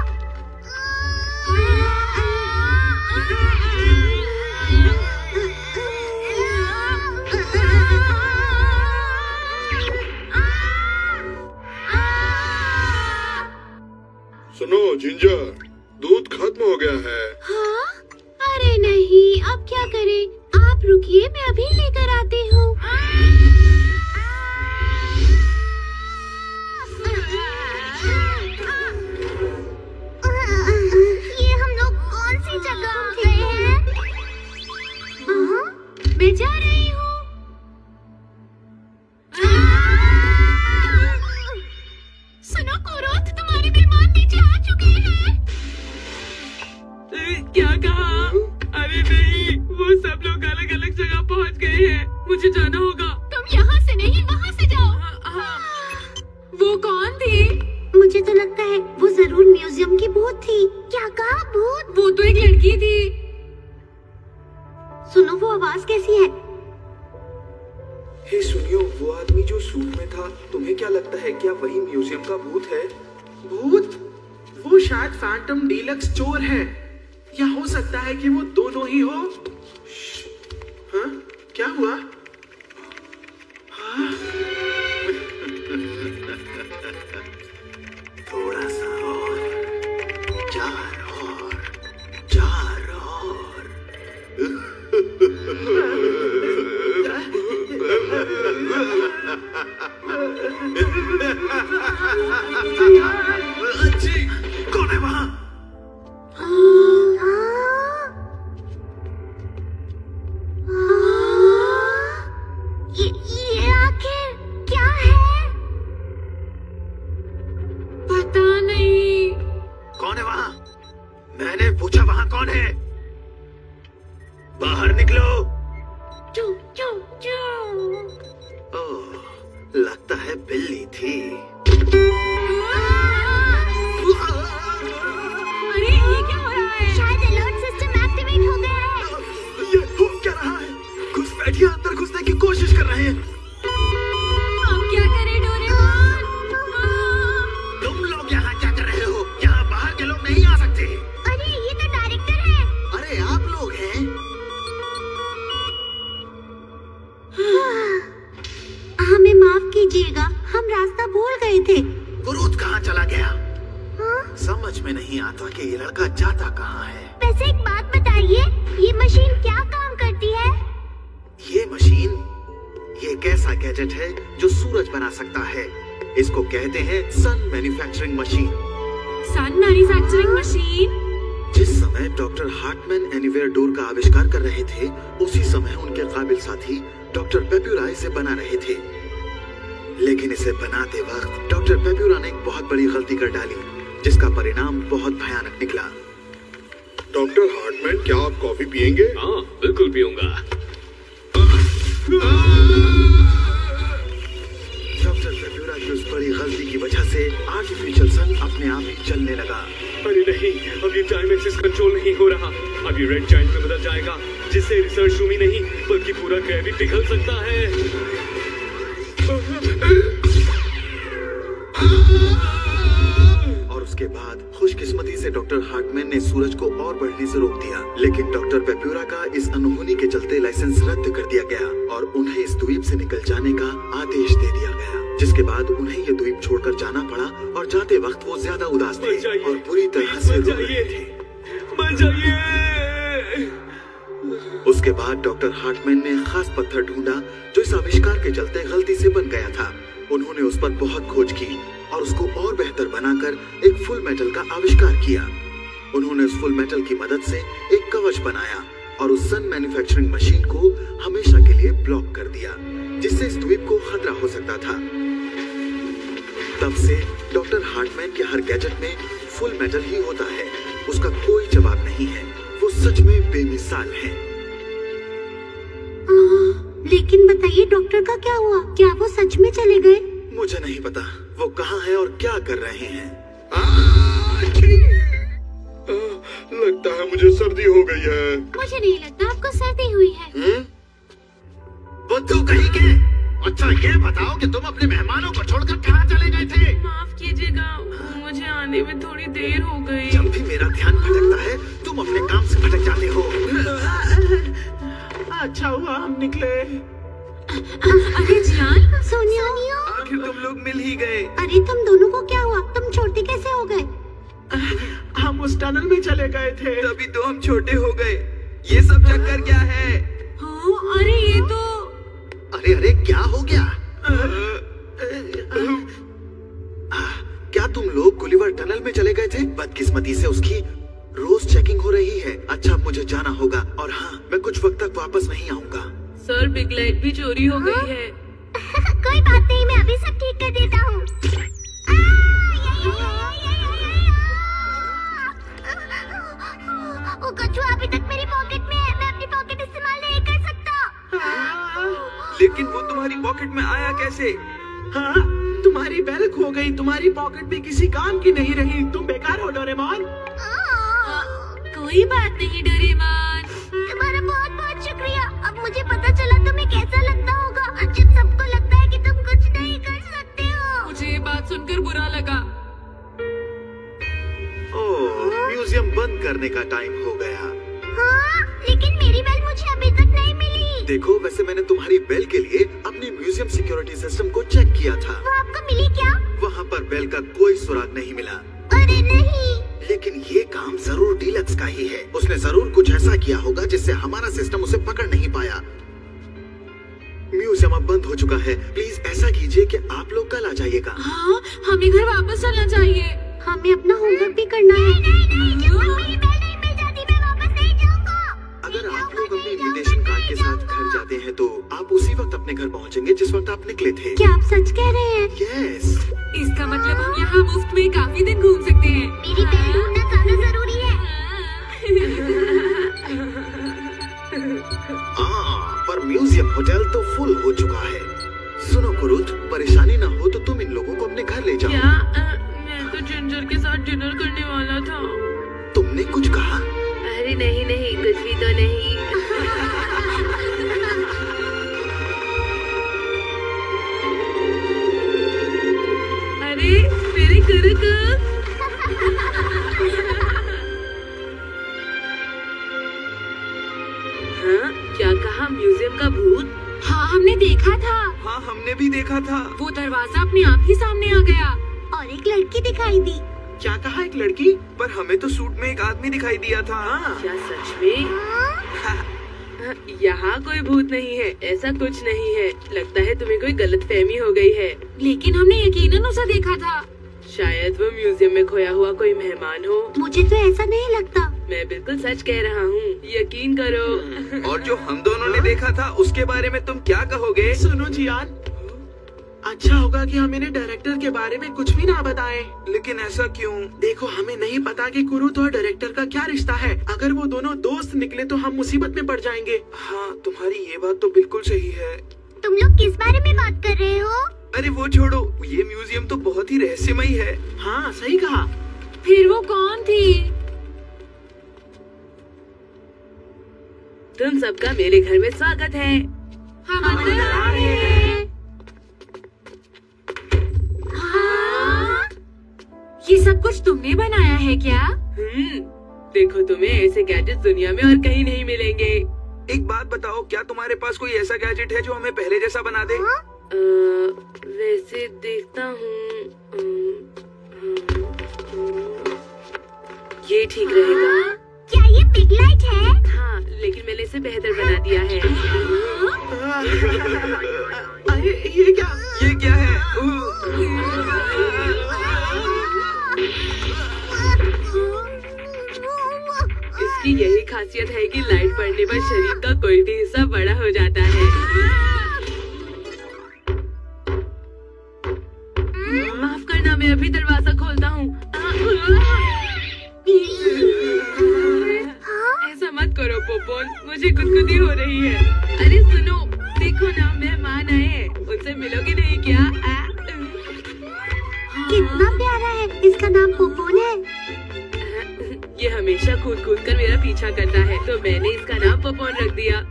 सुनो जिंजर, दूध खत्म हो गया है। हाँ? अरे नहीं, अब क्या करें? आप रुकिए, मैं अभी लेकर आती हूँ। ये हम लोग कौन सी जगह आ गए हैं? मैं जा रही हूँ। सुनो कोरोथ, तुम्हारे मेहमान नीचे आ चुके हैं। क्या कहा? अरे नहीं, वो सब लोग अलग अलग जगह पहुंच गए हैं। मुझे जाना होगा। तुम यहाँ से नहीं, वहाँ से जाओ। वो कौन थी? मुझे तो लगता है वो जरूर म्यूजियम की भूत थी। क्या कहा भूत? वो तो एक लड़की थी। सुनो, वो आवाज कैसी है? हे सुनियो, वो आदमी जो सूट में था, तुम्हें क्या लगता है, क्या वही म्यूजियम का भूत है? भूत? वो शायद फैंटम डीलक्स चोर है, या हो सकता है कि वो दोनों ही हो। हाँ? क्या हुआ? हाँ? थोड़ा सा और, चार और। अच्छी, कौन है वहाँ? ये आखिर क्या है? पता नहीं। कौन है वहाँ? मैंने पूछा वहाँ कौन है? बाहर निकलो। चू चू चू। ओह, लगता है बिल्ली थी। अरे ये क्या हो रहा है? शायद अलर्ट सिस्टम एक्टिवेट हो गया है। ये हो क्या रहा है? घुसपैठिया अंदर घुसने की कोशिश कर रहे हैं। अब क्या करें डोरेमोन? तुम लोग यहाँ क्या कर रहे हो? यहाँ बाहर के लोग नहीं आ सकते। अरे ये तो डायरेक्टर है। अरे आप लोग हैं? हमें माफ कीजिएगा, हम रास्ता भूल गए थे। कुरूद कहाँ चला गया? समझ में नहीं आता कि ये लड़का जाता कहाँ है। वैसे एक बात बताइए, ये मशीन क्या काम करती है? ये मशीन, ये एक ऐसा गैजेट है जो सूरज बना सकता है। इसको कहते हैं सन मैन्युफैक्चरिंग मशीन। सन मैन्युफैक्चरिंग मशीन? जिस समय डॉक्टर हार्टमैन एनीवेयर डोर का आविष्कार कर रहे थे, उसी समय उनके काबिल साथी डॉक्टर पेप्यूरा इसे बना रहे थे। लेकिन इसे बनाते वक्त डॉक्टर पेप्यूरा ने एक बहुत बड़ी गलती कर डाली, जिसका परिणाम बहुत भयानक निकला। डॉक्टर हार्टमैन, क्या आप कॉफी पियेंगे? हाँ, बिल्कुल पीऊंगा। डॉक्टर पेप्यूरा की उस बड़ी गलती की वजह से आर्टिफिशियल सन अपने आप ही चलने लगा। अरे नहीं, अब ये टाइम एक्सिस कंट्रोल नहीं हो रहा। अब ये रेड जायंट में बदल जाएगा, जिससे रिसर्च रूम ही नहीं बल्कि पूरा ग्रह भी पिघल सकता है। और उसके बाद खुशकिस्मती से डॉक्टर हार्टमैन ने सूरज को और बढ़ने से रोक दिया। लेकिन डॉक्टर पेप्यूरा का इस अनहोनी के चलते लाइसेंस रद्द कर दिया गया और उन्हें इस द्वीप से निकल जाने का आदेश दे दिया गया, जिसके बाद उन्हें ये द्वीप छोड़कर जाना पड़ा। और जाते वक्त वो ज्यादा उदास थे और बुरी तरह से रो रहे थे। मर जाइए। उसके बाद डॉक्टर हार्टमैन ने खास पत्थर ढूंढा जो इस आविष्कार के चलते गलती से बन गया था। उन्होंने उस पर बहुत खोज की और उसको और बेहतर बनाकर एक फुल मेटल का आविष्कार किया। उन्होंने उस फुल मेटल की मदद से एक कवच बनाया और उस सन मैन्युफैक्चरिंग मशीन को हमेशा के लिए ब्लॉक कर दिया, जिससे इस द्वीप को खतरा हो सकता था। तब से डॉक्टर हार्टमैन के हर गैजेट में फुल मेटल ही होता है। उसका कोई जवाब नहीं है। वो सच में बेमिसाल है। लेकिन बताइए डॉक्टर का क्या हुआ? क्या वो सच में चले गए? मुझे नहीं पता वो कहाँ है और क्या कर रहे हैं। लगता है मुझे सर्दी हो गई है। मुझे नहीं लगता आपको सर्दी हुई है। बुद्धू कहीं के। अच्छा ये बताओ कि तुम अपने मेहमानों को छोड़कर कहाँ चले गए थे? माफ कीजिएगा, मुझे आने में थोड़ी देर हो गई। जब भी मेरा ध्यान भटकता है तुम अपने काम से भटक जाते हो। अच्छा हुआ हम निकले। अरे जियान, सोनिया, आखिर तुम लोग मिल ही गए। अरे तुम दोनों को क्या हुआ? तुम छोटे कैसे हो गए? हम उस टनल में चले गए थे, तभी तो हम छोटे हो गए। ये सब चक्कर क्या है? हाँ, अरे ये तो अरे अरे क्या हो गया? क्या तुम लोग गुलिवर टनल में चले गए थे? बदकिस्मती से उसकी रोज चेकिंग हो रही है। अच्छा अब मुझे जाना होगा और हाँ मैं कुछ वक्त तक वापस नहीं आऊंगा। सर बिग लाइट भी चोरी हो गई है। कोई बात नहीं, मैं अभी सब ठीक कर देता हूँ। वो कछुआ अभी तक मेरी पॉकेट में है। मैं अपनी पॉकेट इस्तेमाल नहीं कर सकता। लेकिन वो तुम्हारी पॉकेट में आया कैसे? हाँ, तुम्हारी बेल खो गई, तुम्हारी पॉकेट भी किसी काम की नहीं रही। तुम बेकार हो डोरेमोन। कोई बात नहीं डोरेमोन। तुम्हारा बहुत बहुत शुक्रिया। अब मुझे पता चला तुम्हें कैसा लगता होगा जब सबको लगता है कि तुम कुछ नहीं कर सकते हो। मुझे ये बात सुनकर बुरा लगा। ओह, म्यूजियम बंद करने का टाइम हो गया। हाँ, लेकिन मेरी बेल मुझे अभी तक नहीं मिली। देखो वैसे मैंने तुम्हारी बेल के लिए अपने म्यूजियम सिक्योरिटी सिस्टम को चेक किया था। वो आपको मिली क्या? वहाँ पर बेल का कोई सुराग नहीं मिला। अरे नहीं। लेकिन ये काम जरूर डीलक्स का ही है। उसने जरूर कुछ ऐसा किया होगा जिससे हमारा सिस्टम उसे पकड़ नहीं पाया। म्यूजियम अब बंद हो चुका है। प्लीज ऐसा कीजिए कि आप लोग कल आ जाइएगा। हाँ, हमें घर वापस चलना चाहिए। हमें अपना होमवर्क भी करना है। नहीं, जब तक मेरी बेल नहीं मिल जाती मैं वापस नहीं जाऊंगा। अगर आप लोग अपने इन्विटेशन कार्ड के साथ घर जाते हैं तो आप उसी वक्त अपने घर पहुंचेंगे जिस वक्त आप निकले थे। क्या आप सच कह रहे हैं? यस। इसका मतलब हम यहाँ मुफ्त में काफी दिन घूम सकते हैं। मेरी बेल ढूंढना ज्यादा जरूरी है। हाँ, पर म्यूजियम होटल तो फुल हो चुका है। सुनो कुरुत, परेशानी ना हो तो तुम इन लोगों को अपने घर ले जाओ। क्या? मैं तो जिंजर के साथ डिनर करने वाला था। तुमने कुछ कहा? अरे नहीं नहीं, कुछ भी तो नहीं। अरे मेरे कुरुत। हाँ, क्या कहा? म्यूजियम का भूत? हाँ, हमने देखा था। हाँ, हमने भी देखा था। वो दरवाजा अपने आप ही सामने आ गया और एक लड़की दिखाई दी। क्या कहा? एक लड़की? पर हमें तो सूट में एक आदमी दिखाई दिया था। क्या सच में? यहाँ कोई भूत नहीं है, ऐसा कुछ नहीं है। लगता है तुम्हें कोई गलतफहमी हो गई है। लेकिन हमने यकीनन उसे देखा था। शायद वो म्यूजियम में खोया हुआ कोई मेहमान हो। मुझे तो ऐसा नहीं लगता। मैं बिल्कुल सच कह रहा हूँ, यकीन करो। और जो हम दोनों ने देखा था उसके बारे में तुम क्या कहोगे? सुनो जियान, अच्छा होगा कि हम इन्हें डायरेक्टर के बारे में कुछ भी ना बताएं। लेकिन ऐसा क्यों? देखो हमें नहीं पता कि कुरुत और डायरेक्टर का क्या रिश्ता है। अगर वो दोनों दोस्त निकले तो हम मुसीबत में पड़ जाएंगे। हाँ, तुम्हारी ये बात तो बिल्कुल सही है। तुम लोग किस बारे में बात कर रहे हो? अरे वो छोड़ो, ये म्यूजियम तो बहुत ही रहस्यमयी है। हाँ सही कहा। फिर वो कौन थी? तुम सबका मेरे घर में स्वागत है। हम अंदर आ रहे हैं। हाँ? ये सब कुछ तुमने बनाया है क्या? देखो तुम्हें ऐसे गैजेट दुनिया में और कहीं नहीं मिलेंगे। एक बात बताओ, क्या तुम्हारे पास कोई ऐसा गैजेट है जो हमें पहले जैसा बना दे? वैसे देखता हूँ। ये ठीक रहेगा। क्या ये बिग लाइट है? हाँ, लेकिन मैंने इसे बेहतर बना दिया है। अरे ये क्या? ये क्या है? इसकी यही खासियत है कि लाइट पड़ने पर शरीर का कोई भी हिस्सा बड़ा हो जाता है। माफ करना, मैं अभी दरवाजा खोलता हूँ। ऐसा मत करो पोपोन, मुझे गुदगुदी हो रही है। अरे सुनो, देखो देखो ना, मेहमान आए हैं, उनसे मिलोगे नहीं क्या? कितना प्यारा है, इसका नाम पोपोन है। ये हमेशा कूद कूद कर मेरा पीछा करता है, तो मैंने इसका नाम पोपोन रख दिया।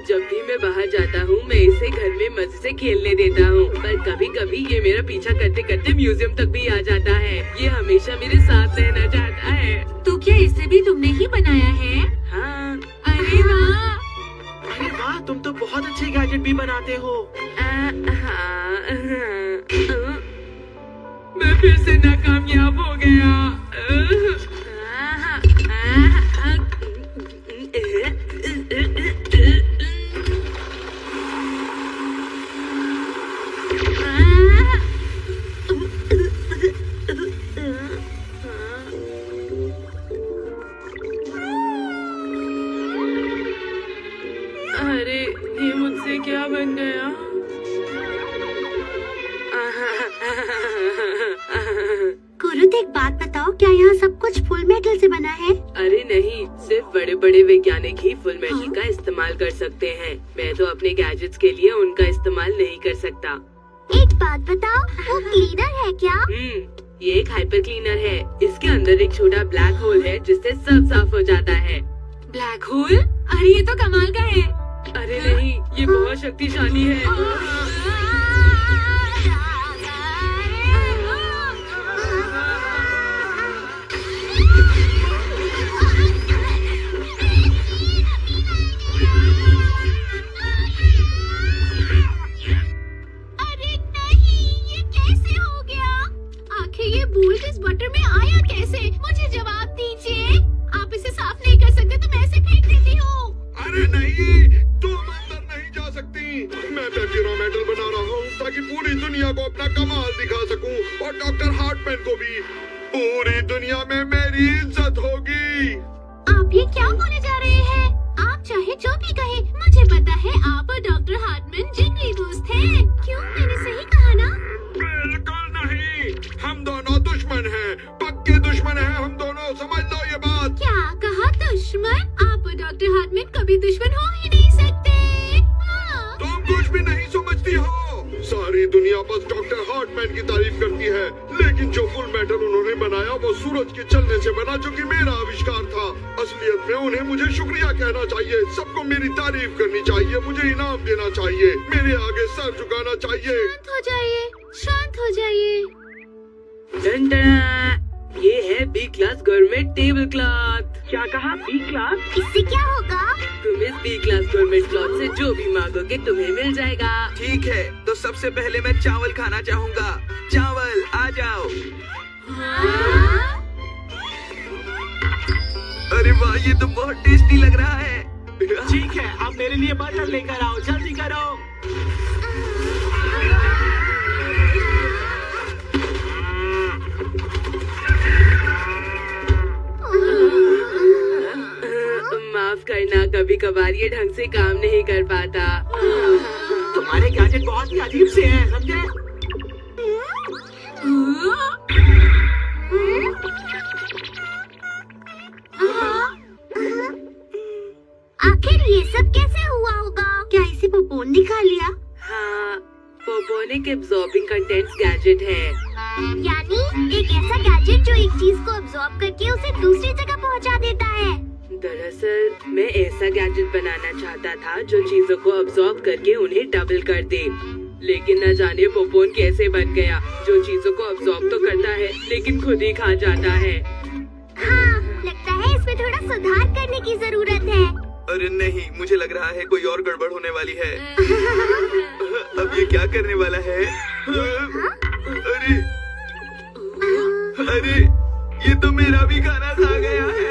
जब भी मैं बाहर जाता हूँ मैं इसे घर में मजे से खेलने देता हूँ, पर कभी कभी ये मेरा पीछा करते करते म्यूजियम तक भी आ जाता है। ये हमेशा मेरे साथ रहना चाहता है। तो क्या इसे भी तुमने ही बनाया है? हाँ। अरे वाह! अरे वाह, तुम तो बहुत अच्छे गैजेट भी बनाते हो। मैं फिर से नाकामयाब हो गया। अरे ये मुझसे क्या बन गया? गुरुत, एक बात बताओ, क्या यहाँ सब कुछ फुल मेटल से बना है? अरे नहीं, सिर्फ बड़े बड़े वैज्ञानिक ही फुल मेटल का इस्तेमाल कर सकते हैं। मैं तो अपने गैजेट्स के लिए उनका इस्तेमाल नहीं कर सकता। एक बात बताओ, वो क्लीनर है क्या? ये एक हाइपर क्लीनर है। इसके अंदर एक छोटा ब्लैक होल है जिससे सब साफ हो जाता है। Black hole? अरे ये तो कमाल का है। अरे नहीं, ये बहुत शक्तिशाली है। अरे नहीं, ये कैसे हो गया? आखिर ये बोल्ट इस बटर में आया कैसे? मुझे जवाब दीजिए। आप इसे साफ नहीं कर सकते तो मैं इसे फेंक देती हूँ। अरे नहीं, तुम अंदर नहीं जा सकती। मैं पेप्यूरा मेटल बना रहा हूँ ताकि पूरी दुनिया को अपना कमाल दिखा सकूं और डॉक्टर हार्टमैन को भी। पूरी दुनिया में मेरी इज्जत होगी। आप ये क्या बोले जा रहे हैं? आप चाहे जो भी कहे, मुझे पता है आप और डॉक्टर हार्टमैन जिगरी दोस्त हैं। क्यों, मैंने सही कहा ना? बिल्कुल नहीं, हम दोनों दुश्मन हैं, पक्के दुश्मन हैं हम दोनों, समझ लो ये बात। क्या कहा, दुश्मन? आप और डॉक्टर हार्टमैन कभी दुश्मन हो ही नहीं सकते। हाँ। तुम कुछ भी नहीं समझती हो। सारी दुनिया बस डॉक्टर हार्टमैन की तारीफ करती है, लेकिन जो फुल मेटल उन्होंने बनाया वो सूरज के चलने से बना, जो कि मेरा आविष्कार था। असलियत में उन्हें मुझे शुक्रिया कहना चाहिए, सबको मेरी तारीफ करनी चाहिए, मुझे इनाम देना चाहिए, मेरे आगे सर झुकाना चाहिए। शांत हो जाइए, शांत हो जाइए। टन-टना! ये है B class government tablecloth. क्या कहा, बी क्लास? इससे क्या होगा? तुम इस बी क्लास गवर्नमेंट क्लॉथ से जो भी मांगोगे तुम्हें मिल जाएगा। ठीक है, तो सबसे पहले मैं चावल खाना चाहूँगा। चावल आ जाओ। अरे वाह, ये तो बहुत टेस्टी लग रहा है। ठीक है, आप मेरे लिए बटर लेकर आओ, जल्दी करो। माफ करना, कभी कभार ये ढंग से काम नहीं कर पाता। तुम्हारे गैजेट बहुत ही अजीब से हैं, समझे? आखिर ये सब कैसे हुआ होगा? क्या इसे पोपोन ने खा लिया? हाँ, पोपोनिक एब्जॉर्बिंग कंटेंट्स गैजेट है। यानी एक ऐसा गैजेट जो एक चीज को अब्सॉर्ब करके उसे दूसरी जगह पहुंचा देता है। दरअसल मैं ऐसा गैजेट बनाना चाहता था जो चीजों को अब्सॉर्ब करके उन्हें डबल कर दे, लेकिन न जाने पोपोन कैसे बन गया, जो चीजों को अब्सॉर्ब तो करता है लेकिन खुद ही खा जाता है। हाँ, लगता है इसमें थोड़ा सुधार करने की जरूरत है। अरे नहीं, मुझे लग रहा है कोई और गड़बड़ होने वाली है। अब ये क्या करने वाला है? अरे अरे, ये तो मेरा भी खाना खा गया है।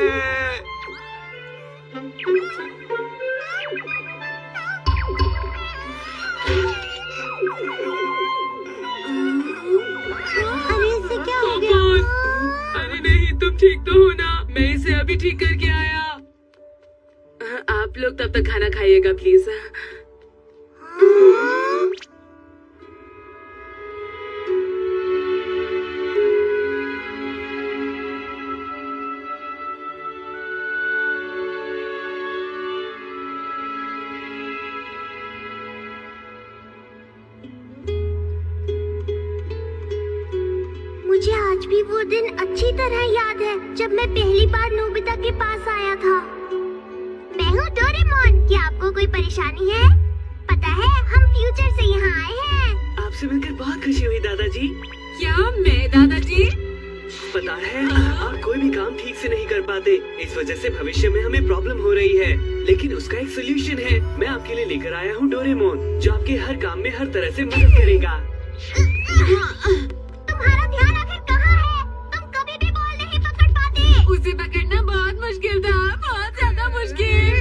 अरे इससे क्या हो गया? पोपोन! अरे नहीं, तुम ठीक तो हो ना? मैं इसे अभी ठीक करके आया। आप लोग तब तक खाना खाइएगा प्लीज। भी वो दिन अच्छी तरह याद है जब मैं पहली बार नोबिता के पास आया था। मैं हूँ डोरेमोन। क्या आपको कोई परेशानी है? पता है हम फ्यूचर से यहाँ आए हैं। आपसे मिलकर बहुत खुशी हुई दादाजी। क्या मैं दादाजी? पता है आप कोई भी काम ठीक से नहीं कर पाते, इस वजह से भविष्य में हमें प्रॉब्लम हो रही है, लेकिन उसका एक सोल्यूशन है। मैं आपके लिए लेकर आया हूँ डोरेमोन, जो आपके हर काम में हर तरह से मदद करेगा। तुम्हारा ध्यान आखिर कहाँ है? तुम कभी भी बॉल नहीं पकड़ पाते। उसे पकड़ना बहुत मुश्किल था, बहुत ज्यादा मुश्किल।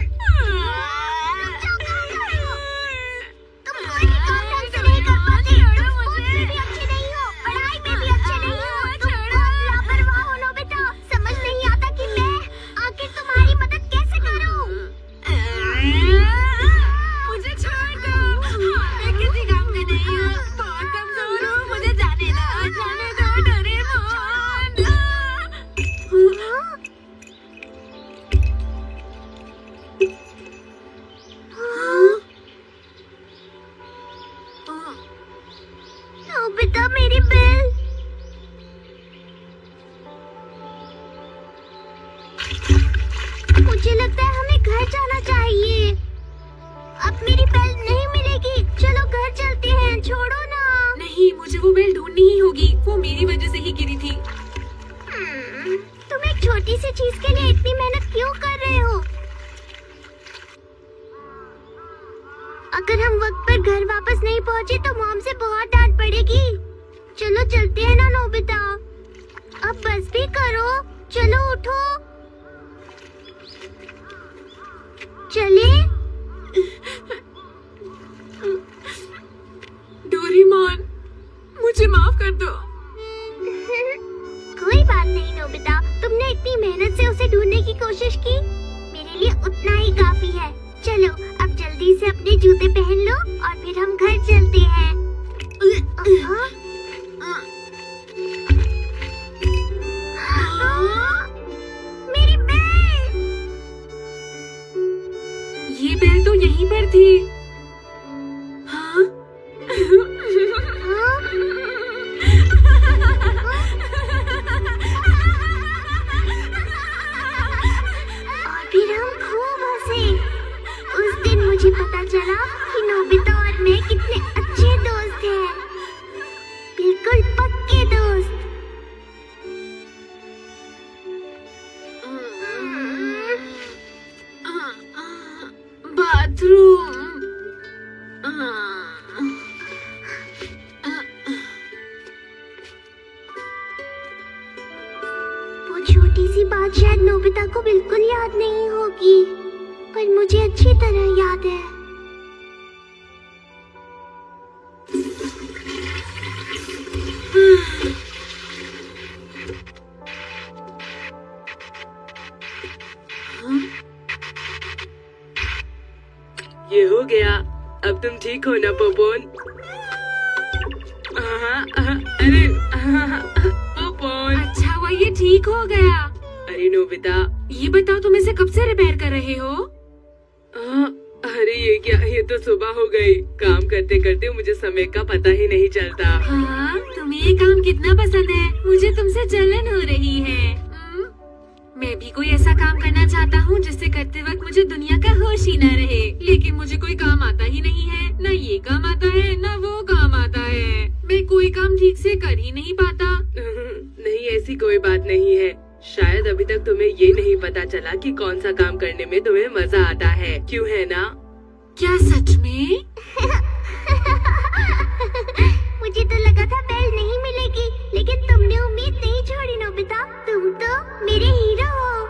तुम कोई भी काम ढंग से नहीं कर पाते। तुम स्पोर्ट्स में भी अच्छे नहीं हो, पढ़ाई में भी अच्छे नहीं हो। तुम बहुत लापरवाह हो नोबिता। समझ नहीं आता कि मैं आखिर तुम्हारी मदद कैसे करूं। मुझे छोड़ दो, मैं किसी काम का नहीं हूँ, बहुत कमजोर हूँ। मुझे जाने दो डोरेमोन। नोबिता मेरी बेल। मुझे लगता है हमें घर जाना चाहिए। अब मेरी बेल नहीं मिलेगी। चलो घर चलते हैं। छोड़ो ना। नहीं, मुझे वो बेल ढूंढनी ही होगी, वो मेरी वजह से ही गिरी थी। तुम एक छोटी सी चीज के लिए इतनी मेहनत क्यों कर रहे हो? अगर हम वक्त पर घर वापस नहीं पहुँचे तो मॉम से बहुत डांट पड़ेगी। चलो चलते हैं ना नोबिता। अब बस भी करो। चलो उठो। चले। डोरेमोन, मुझे माफ कर दो। कोई बात नहीं नोबिता, तुमने इतनी मेहनत से उसे ढूंढने की कोशिश की, मेरे लिए उतना ही काफी है। चलो अब जल्दी से अपने जूते पहन लो और फिर हम घर चलते हैं। मेरी बेल। ये बेल तो यहीं पर थी। हाँ? और फिर हम खूब हंसे। उस दिन मुझे पता चला कि नोबिता और मैं कितने अच्छे दोस्त हैं, बिल्कुल पक्के दोस्त। बाथरूम। वो छोटी सी बात शायद नोबिता को बिल्कुल याद नहीं होगी, पर मुझे अच्छी तरह याद है। ये हो गया। अब तुम ठीक हो ना पोपोन? अरे पोपोन। अच्छा हुआ ये ठीक हो गया। अरे नोबिता, ये बताओ तुम इसे कब से रिपेयर कर रहे हो? अरे ये क्या, ये तो सुबह हो गई। काम करते करते मुझे समय का पता ही नहीं चलता। हाँ, तुम्हें ये काम कितना पसंद है। मुझे तुमसे जलन हो रही है। मैं भी कोई ऐसा काम करना चाहता हूँ जिससे करते वक्त मुझे दुनिया का होश ही न रहे, लेकिन मुझे कोई काम आता ही नहीं है। न ये काम आता है न वो काम आता है। मैं कोई काम ठीक से कर ही नहीं पाता। नहीं, ऐसी कोई बात नहीं है। शायद अभी तक तुम्हें ये नहीं पता चला कि कौन सा काम करने में तुम्हें मजा आता है, क्यों है ना? क्या सच में? मुझे तो लगा था बेल नहीं मिलेगी, लेकिन तुमने उम्मीद नहीं छोड़ी नोबिता। तुम तो मेरे हीरो हो।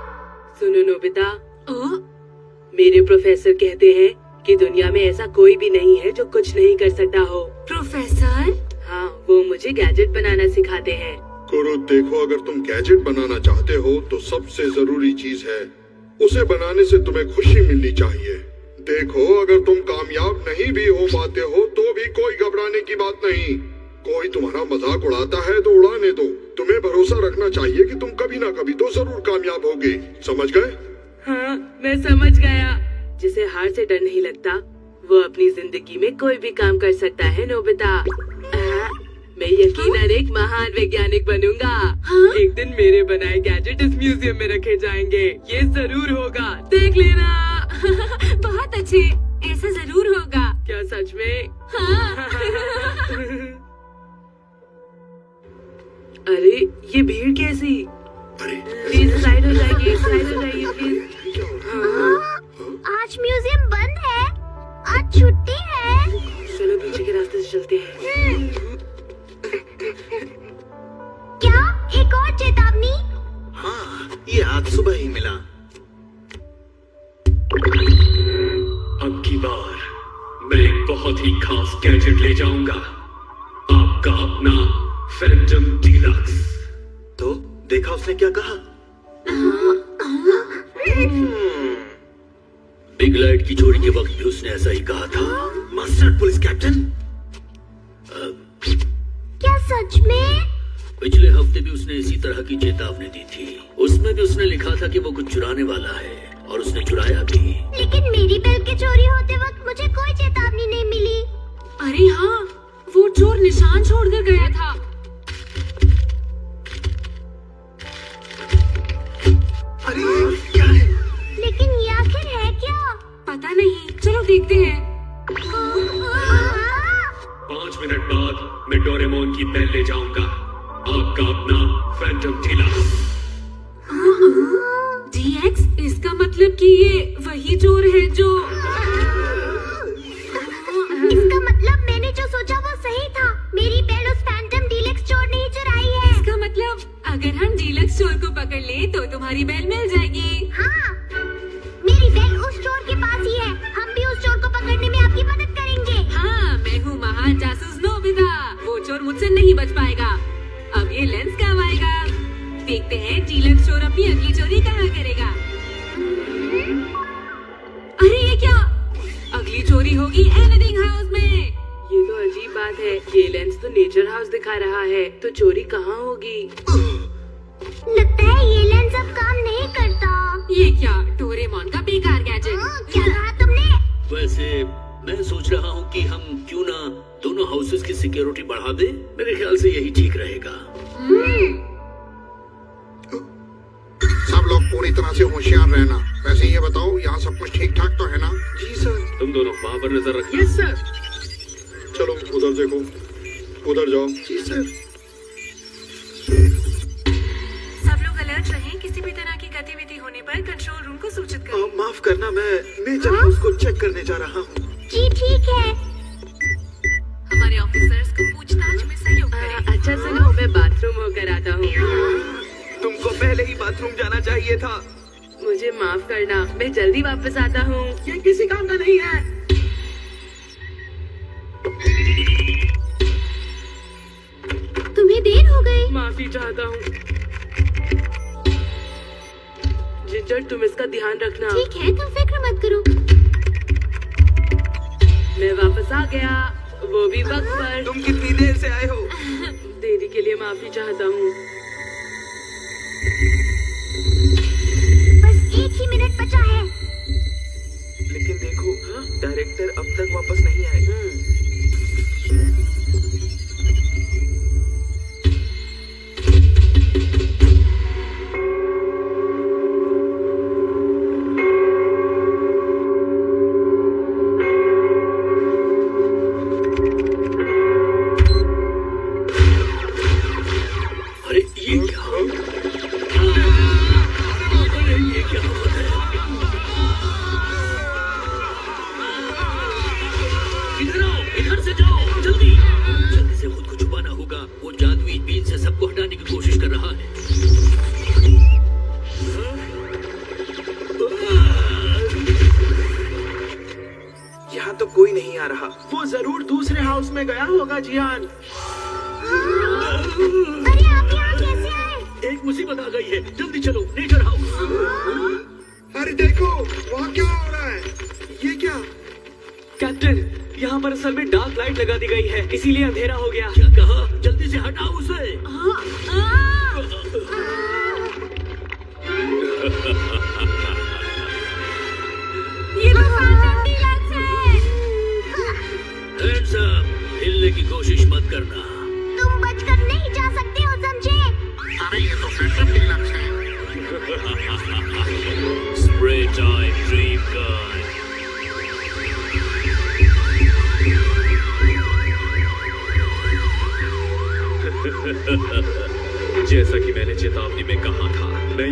सुनो नोबिता, मेरे प्रोफेसर कहते हैं कि दुनिया में ऐसा कोई भी नहीं है जो कुछ नहीं कर सकता हो। प्रोफेसर? हाँ, वो मुझे गैजेट बनाना सिखाते हैं। कुरुद, देखो, अगर तुम गैजेट बनाना चाहते हो तो सबसे जरूरी चीज है उसे बनाने से तुम्हें खुशी मिलनी चाहिए। देखो, अगर तुम कामयाब नहीं भी हो पाते हो तो भी कोई घबराने की बात नहीं। कोई तुम्हारा मजाक उड़ाता है तो उड़ाने दो। तुम्हें भरोसा रखना चाहिए कि तुम कभी ना कभी तो जरूर कामयाब होगे। समझ गए? हाँ, मैं समझ गया। जिसे हार से डर नहीं लगता वो अपनी जिंदगी में कोई भी काम कर सकता है नोबिता। मैं यकीनन एक महान वैज्ञानिक बनूंगा। एक दिन मेरे बनाए गैजेट इस म्यूजियम में रखे जाएंगे। ये जरूर होगा, देख लेना। बहुत अच्छे, ऐसा जरूर होगा। क्या सच में? हाँ। अरे ये भीड़ कैसी? प्लीज स्लाइड हो जाइए, स्लाइड हो जाइए प्लीज। आज म्यूजियम बंद है, आज छुट्टी है। चलो पीछे के रास्ते से चलते हैं। क्या एक और चेतावनी? हाँ, ये आज सुबह ही मिला। अब की बार मैं एक बहुत ही खास गैजेट ले जाऊंगा, आपका अपना फैंटम डीलक्स। तो देखा उसने क्या कहा? बिग लाइट की चोरी के वक्त भी उसने ऐसा ही कहा था। मास्टर पुलिस कैप्टन, क्या सच में? पिछले हफ्ते भी उसने इसी तरह की चेतावनी दी थी। उसमें भी उसने लिखा था कि वो कुछ चुराने वाला है, और उसने चुराया भी। लेकिन मेरी बेल के चोरी होते वक्त मुझे कोई चेतावनी नहीं मिली। अरे हाँ, वो चोर निशान छोड़कर गया था। अरे क्या है? लेकिन ये आखिर है क्या? पता नहीं, चलो देखते हैं। 5 मिनट बाद मैं डोरेमोन की बेल ले जाऊंगा, आपका अपना फैंटम डीलक्स। DX, इसका मतलब कि ये वही चोर है जो... इसका मतलब मैंने जो सोचा वो सही था। मेरी बेल उस फैंटम डीलक्स चोर ने ही चुराई है। इसका मतलब अगर हम डीलक्स चोर को पकड़ ले तो तुम्हारी बेल मिल जाएगी। हाँ, मेरी बेल उस चोर के पास ही है। हम भी उस चोर को पकड़ने में आपकी मदद करेंगे। हाँ, मैं हूँ महान जासूस नोबिता। वो चोर मुझसे नहीं बच पाएगा। अब ये लेंस काम आएगा। देखते हैं डीलक्स चोर अपनी अगली चोरी कहाँ करेगा। अरे ये क्या? अगली चोरी होगी एनीथिंग हाउस में। ये तो अजीब बात है। ये लेंस तो नेचर हाउस दिखा रहा है, तो चोरी कहाँ होगी? लगता है ये लेंस अब काम नहीं करता। ये क्या? डोरेमोन का बेकार गैजेट। क्या कहा तुमने? वैसे मैं सोच रहा हूँ कि हम क्यों ना दोनों हाउसेस की सिक्योरिटी बढ़ा दें। मेरे ख्याल से यही ठीक रहेगा। सब लोग पूरी तरह से होशियार रहना। वैसे ये बताओ, यहाँ सब कुछ ठीक ठाक तो है ना? जी सर। तुम दोनों वहाँ पर नजर रखना। Yes sir. चलो उधर देखो, उधर जाओ। जी सर। सब लोग अलर्ट रहें। किसी भी तरह की गतिविधि होने पर कंट्रोल रूम को सूचित करें। माफ करना, मैं नेचर हाउस को चेक करने जा रहा हूँ। जी ठीक है। हमारे ऑफिसर्स को पूछताछ में सहयोग करें। अच्छा सुनो, मैं बाथरूम होकर आता हूँ। तुमको पहले ही बाथरूम जाना चाहिए था। मुझे माफ करना, मैं जल्दी वापस आता हूँ। ये किसी काम का नहीं है। तुम्हें देर हो गई। माफी चाहता हूँ। जिंजर, तुम इसका ध्यान रखना। ठीक है, तुम फिक्र मत करो। मैं वापस आ गया, वो भी वक्त पर। तुम कितनी देर से आए हो? देरी के लिए माफी चाहता हूँ। बस 1 ही मिनट बचा है। लेकिन देखो, डायरेक्टर अब तक वापस नहीं आए। अरे ये क्या? अरे ये क्या हुआ है? इधर आओ, इधर से जाओ, जल्दी जल्दी से खुद को छुपाना होगा। वो जादुई बीन से सबको हटाने की कोशिश कर रहा है। यहाँ तो कोई नहीं आ रहा। वो जरूर दूसरे हाउस में गया होगा जियान। अरे आप यहाँ कैसे आए? एक मुसीबत आ गई है, जल्दी चलो नेचर हाउस। अरे देखो, वहाँ क्या हो रहा है? ये क्या? कैप्टन, यहाँ पर असल में डार्क लाइट लगा दी गई है, इसीलिए अंधेरा हो गया। क्या कहा? जल्दी से हटाओ उसे। ये तो फैंटम डीलक्स है। Hands up, हिलने की कोशिश मत करना। तुम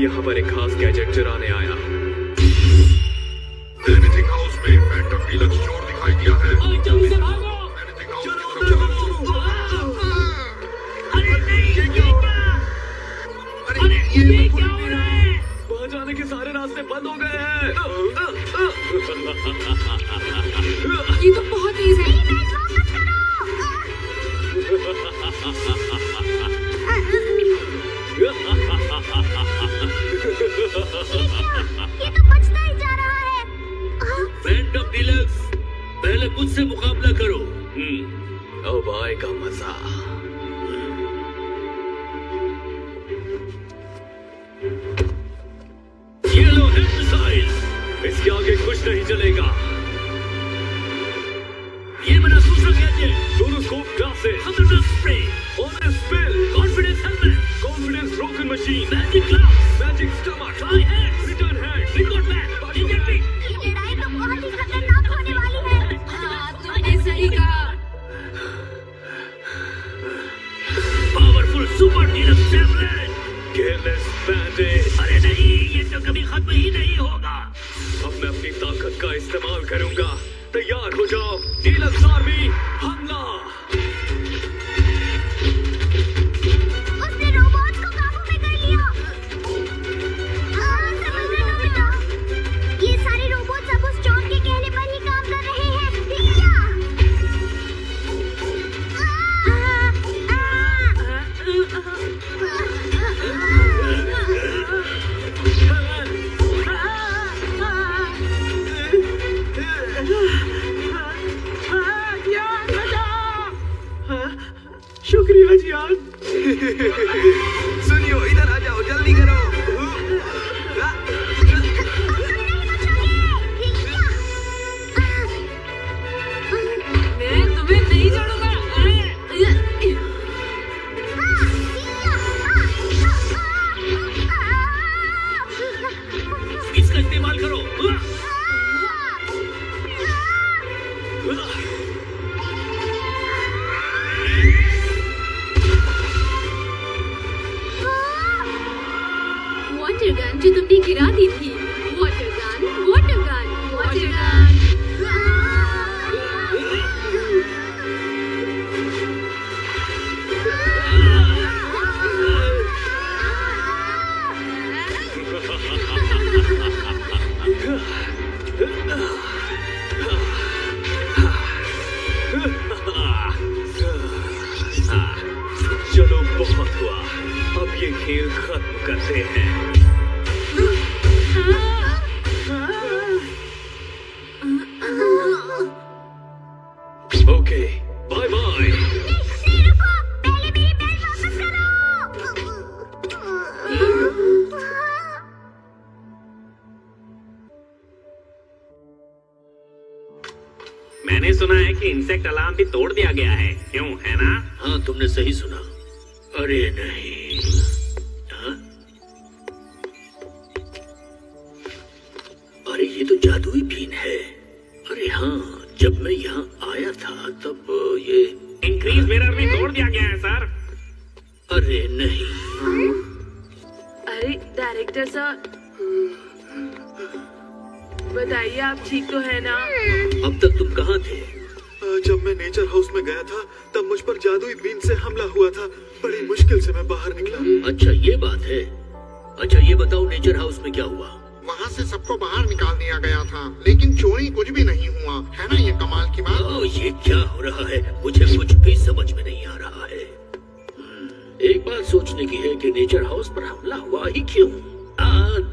यहाँ पर एक खास गैजेट चुराने आया। एनीथिंग हाउस में फैंटम डीलक्स चोर दिखाई दिया है। जल्दी से भागो। एनीथिंग हाउस की तरफ चलो। अरे नहीं, ये क्या हो रहा है? अरे ये क्या हो रहा है? वहाँ जाने के सारे रास्ते बंद हो गए हैं। ये तो बहुत तेज है। ये तो बचता ही जा रहा है। फैंटम डीलक्स, पहले मुझसे मुकाबला करो। अब आएगा मजा। ये लो हेड मिसाइल। इसके आगे कुछ नहीं चलेगा। ये मेरा दूसरा गैजेट। सोनोस्कोप क्लासेस, खतरनाक spray, honest spell, confidence helmet, confidence broken machine, magic glass, magic stomach, try hands, return hand, record back, ginger pick. ये लड़ाई तो बहुत ही खतरनाक होने वाली है। हाँ, तुमने सही कहा। Powerful super deluxe tablet. Careless bandage. अरे नहीं, ये तो कभी खत्म ही नहीं होगा। अब मैं अपनी ताकत का इस्तेमाल करूंगा। तैयार हो जाओ, डीलक्स आर्मी, हमला। उसने रोबोट्स को काबू में कर लिया। समझ रहे हो बेटा? ये सारे रोबोट्स अब उस चोर के कहने पर ही काम कर रहे हैं। शुक्रिया जियान। सुनियो, इधर आ जाओ, जल्दी करो। मैं तुम्हें नहीं छोड़ूंगा। इसका इस्तेमाल करो। वाटर गन जो तुमने गिरा दी थी। Water gun, water gun, water gun. चलो, बहुत हुआ। अब ये खेल खत्म करते हैं। Okay, bye bye. नहीं रुको, पहले मेरी बेल्ट वापस करो। मैंने सुना है कि इंसेक्ट अलार्म भी तोड़ दिया गया है, क्यों, है ना? हाँ, तुमने सही सुना। अरे नहीं। हाँ? अरे ये तो जादुई बीन है। अरे हाँ, जब मैं यहाँ आया था तब ये इंक्रीज मिरर भी तोड़ दिया गया है सर। अरे नहीं। अरे डायरेक्टर साहब, बताइए आप ठीक तो है ना? अब तक तुम कहाँ थे? जब मैं नेचर हाउस में गया था तब मुझ पर जादुई बीन से हमला हुआ था। बड़ी मुश्किल से मैं बाहर निकला। अच्छा, ये बात है। अच्छा, ये बताओ नेचर हाउस में क्या हुआ? वहाँ से सबको बाहर निकाल दिया गया था, लेकिन चोरी कुछ भी नहीं हुआ। है ना ये कमाल की बात? ये क्या हो रहा है? मुझे कुछ भी समझ में नहीं आ रहा है। एक बात सोचने की है कि नेचर हाउस पर हमला हुआ ही क्यों?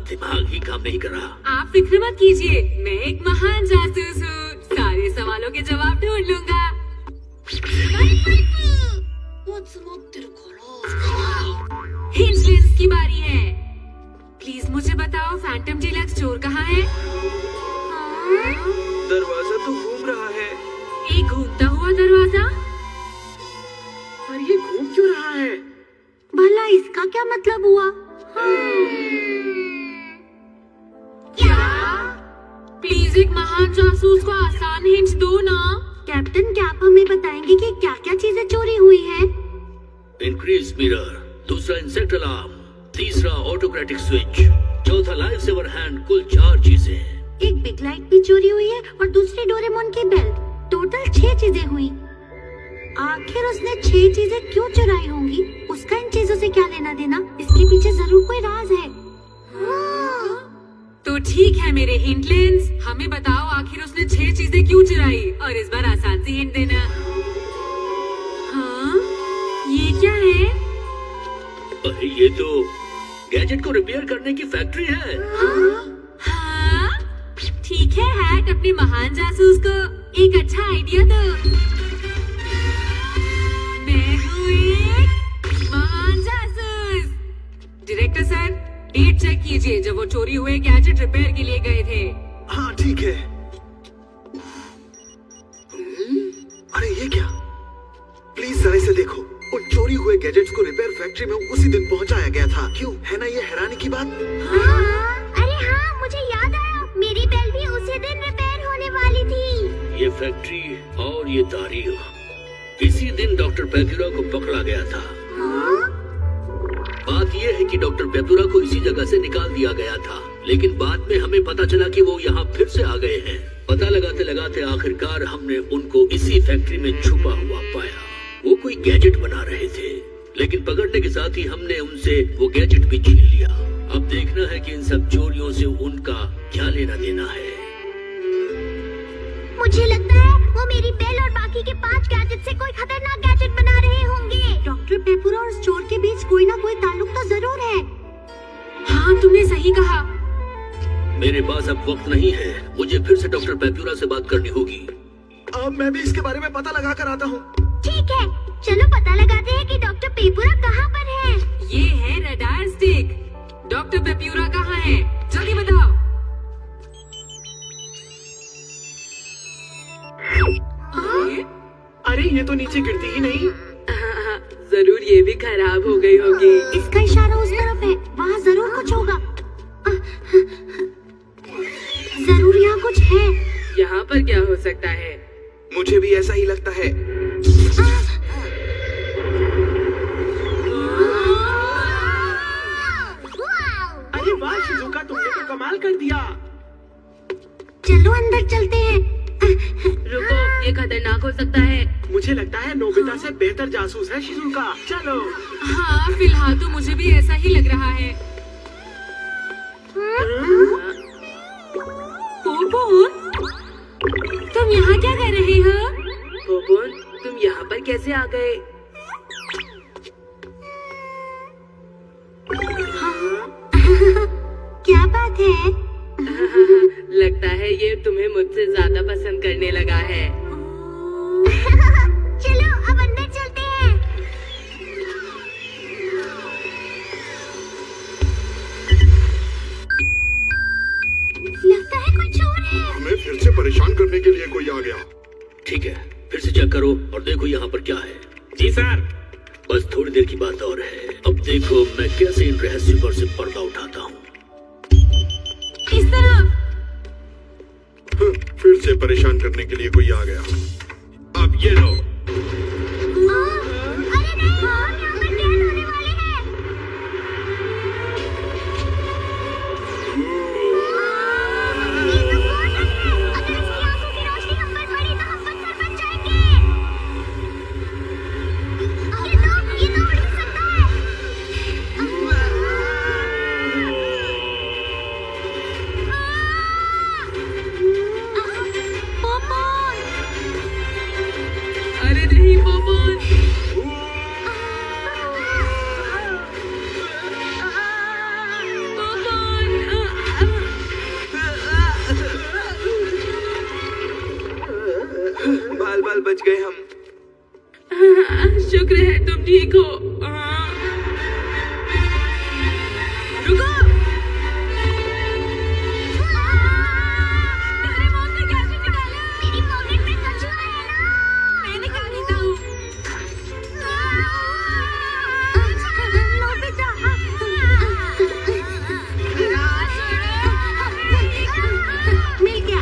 दिमाग ही काम नहीं कर रहा। आप फिक्र मत कीजिए, मैं एक महान जासूस हूँ। सारे सवालों के जवाब ढूंढ लूंगा। हिंज की बारी है। प्लीज मुझे बताओ, फैंटम डीलक्स चोर कहाँ है? दरवाजा तो घूम रहा है। एक घूमता हुआ दरवाजा? पर ये घूम क्यों रहा है? भला इसका क्या मतलब हुआ? क्या? प्लीज एक महान जासूस को आसान हिंट दो ना। कैप्टन, क्या आप हमें बताएंगे कि क्या क्या चीजें चोरी हुई हैं? इंक्रीज मिरर, दूसरा इंसेक्ट अलार्म, तीसरा ऑटोक्रेटिक स्विच, चौथा लाइफ सेवर हैंड, कुल 4 चीजें। एक बिग लाइट भी चोरी हुई है और दूसरी डोरेमोन की बेल्ट। टोटल 6 चीजें हुई। आखिर उसने 6 चीजें क्यों चुराई होंगी? उसका इन चीजों से क्या लेना देना? इसके पीछे जरूर कोई राज है। तो ठीक है मेरे हिंटलैंड्स, हमें बताओ आखिर उसने 6 चीजें क्यों चुराई? और इस बार आसान सी हिंट देना। हाँ, ये क्या है? अरे ये तो गैजेट को रिपेयर करने की फैक्ट्री है। हाँ, ठीक है हैट, अपने महान जासूस को एक अच्छा आइडिया दो। मैं हूँ एक महान जासूस। डायरेक्टर सर, डेट चेक कीजिए जब वो चोरी हुए गैजेट रिपेयर के लिए गए थे। हाँ ठीक है। अरे ये क्या? प्लीज जरा इसे देखो। उन चोरी हुए गैजेट्स को रिपेयर फैक्ट्री में उसी दिन पहुंचाया गया था। क्यों? है ना ये हैरानी की बात? अरे हाँ, मुझे याद आया, मेरी बेल भी उसी दिन रिपेयर होने वाली थी। ये फैक्ट्री और ये तारीख इसी दिन डॉक्टर पेपुरा को पकड़ा गया था। बात यह है कि डॉक्टर पेपुरा को इसी जगह से निकाल दिया गया था, लेकिन बाद में हमें पता चला कि वो यहाँ फिर से आ गए हैं। पता लगाते लगाते आखिरकार हमने उनको इसी फैक्ट्री में छुपा हुआ पाया। वो कोई गैजेट बना रहे थे, लेकिन पकड़ने के साथ ही हमने उनसे वो गैजेट भी छीन लिया। अब देखना है कि इन सब चोरियों से उनका क्या लेना देना है। मुझे लगता है वो मेरी बेल और बाकी के 5 गैजेट से कोई खतरनाक गैजेट बना रहे होंगे। डॉक्टर पेपुरा और स्टोर के बीच कोई ना कोई ताल्लुक तो जरूर है। हाँ, तुमने सही कहा। मेरे पास अब वक्त नहीं है, मुझे फिर से डॉक्टर पेपुरा से बात करनी होगी। अब मैं भी इसके बारे में पता लगा कर आता हूँ। ठीक है, चलो पता लगाते हैं कि डॉक्टर पेपुरा कहाँ पर है। ये है रडार स्टिक। डॉक्टर पेपुरा कहाँ है? जल्दी बताओ। अरे ये तो नीचे गिरती ही नहीं। जरूर ये भी खराब हो गई होगी। इसका इशारा उस तरफ है, वहाँ जरूर कुछ होगा। जरूर यहाँ कुछ है। यहाँ पर क्या हो सकता है? मुझे भी ऐसा ही लगता है। अरे वाह शिजुका, तुमने तो कमाल कर दिया। चलो अंदर चलते हैं। रुको, ये खतरनाक हो सकता है। मुझे लगता है नोबिता से बेहतर जासूस है शिजुका। चलो। हाँ, फिलहाल तो मुझे भी ऐसा ही लग रहा है। पोपोन, तुम यहाँ क्या कर रहे हो? पोपोन, तुम यहाँ पर कैसे आ गए? क्या बात है? लगता है ये तुम्हें मुझसे ज्यादा पसंद करने लगा है। चलो अब अंदर चलते हैं। लगता है कोई चोर है। हमें फिर से परेशान करने के लिए कोई आ गया। ठीक है, फिर से चेक करो और देखो यहाँ पर क्या है। जी सर। बस थोड़ी देर की बात और है। अब देखो मैं कैसे इन रहस्यों पर से पर्दा उठाता हूँ। इस तरफ। फिर से परेशान करने के लिए कोई आ गया। अब ये लो। अरे नहीं, हम यहाँ पर कैद होने वाले हैं। ये तो बहुत सही है। अगर इसकी आंखों की रोशनी हम पर पड़ी तो हम पत्थर बन जाएंगे। ये तो उड़ भी सकता है। पोपोन। अरे नहीं पोपोन। बाल बाल बच गए हम। शुक्र है तुम ठीक हो। रुको। डोरेमोन ने कैसे निकाला? मेरी पॉकेट में कछुआ है ना। मैं निकाल लेता हूँ। नोबिता। मिल गया।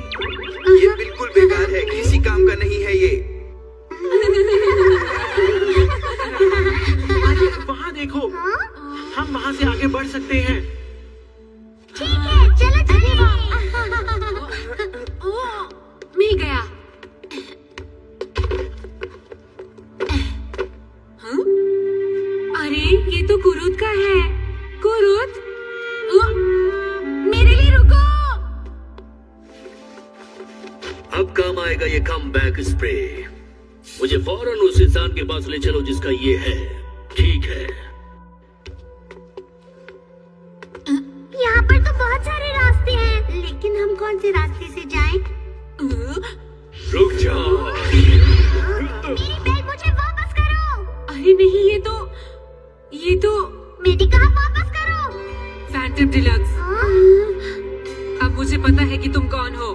ये बिल्कुल बेकार है, किसी काम का नहीं है ये। अरे वहाँ देखो, हम वहाँ से आगे बढ़ सकते हैं। ठीक है, चलो चलिए। मैं गया। हाँ? अरे ये तो कुरुद का है। कुरुद, मेरे लिए रुको। अब काम आएगा ये कम बैक स्प्रे। मुझे फौरन उस इंसान के पास ले चलो जिसका ये है। ठीक है। यहाँ पर तो बहुत सारे रास्ते हैं, लेकिन हम कौन से रास्ते से जाएं? रुक जाओ। मेरी बेल मुझे वापस करो। अरे नहीं, ये तो मैंने कहा वापस करो। Phantom deluxe. अब मुझे पता है कि तुम कौन हो।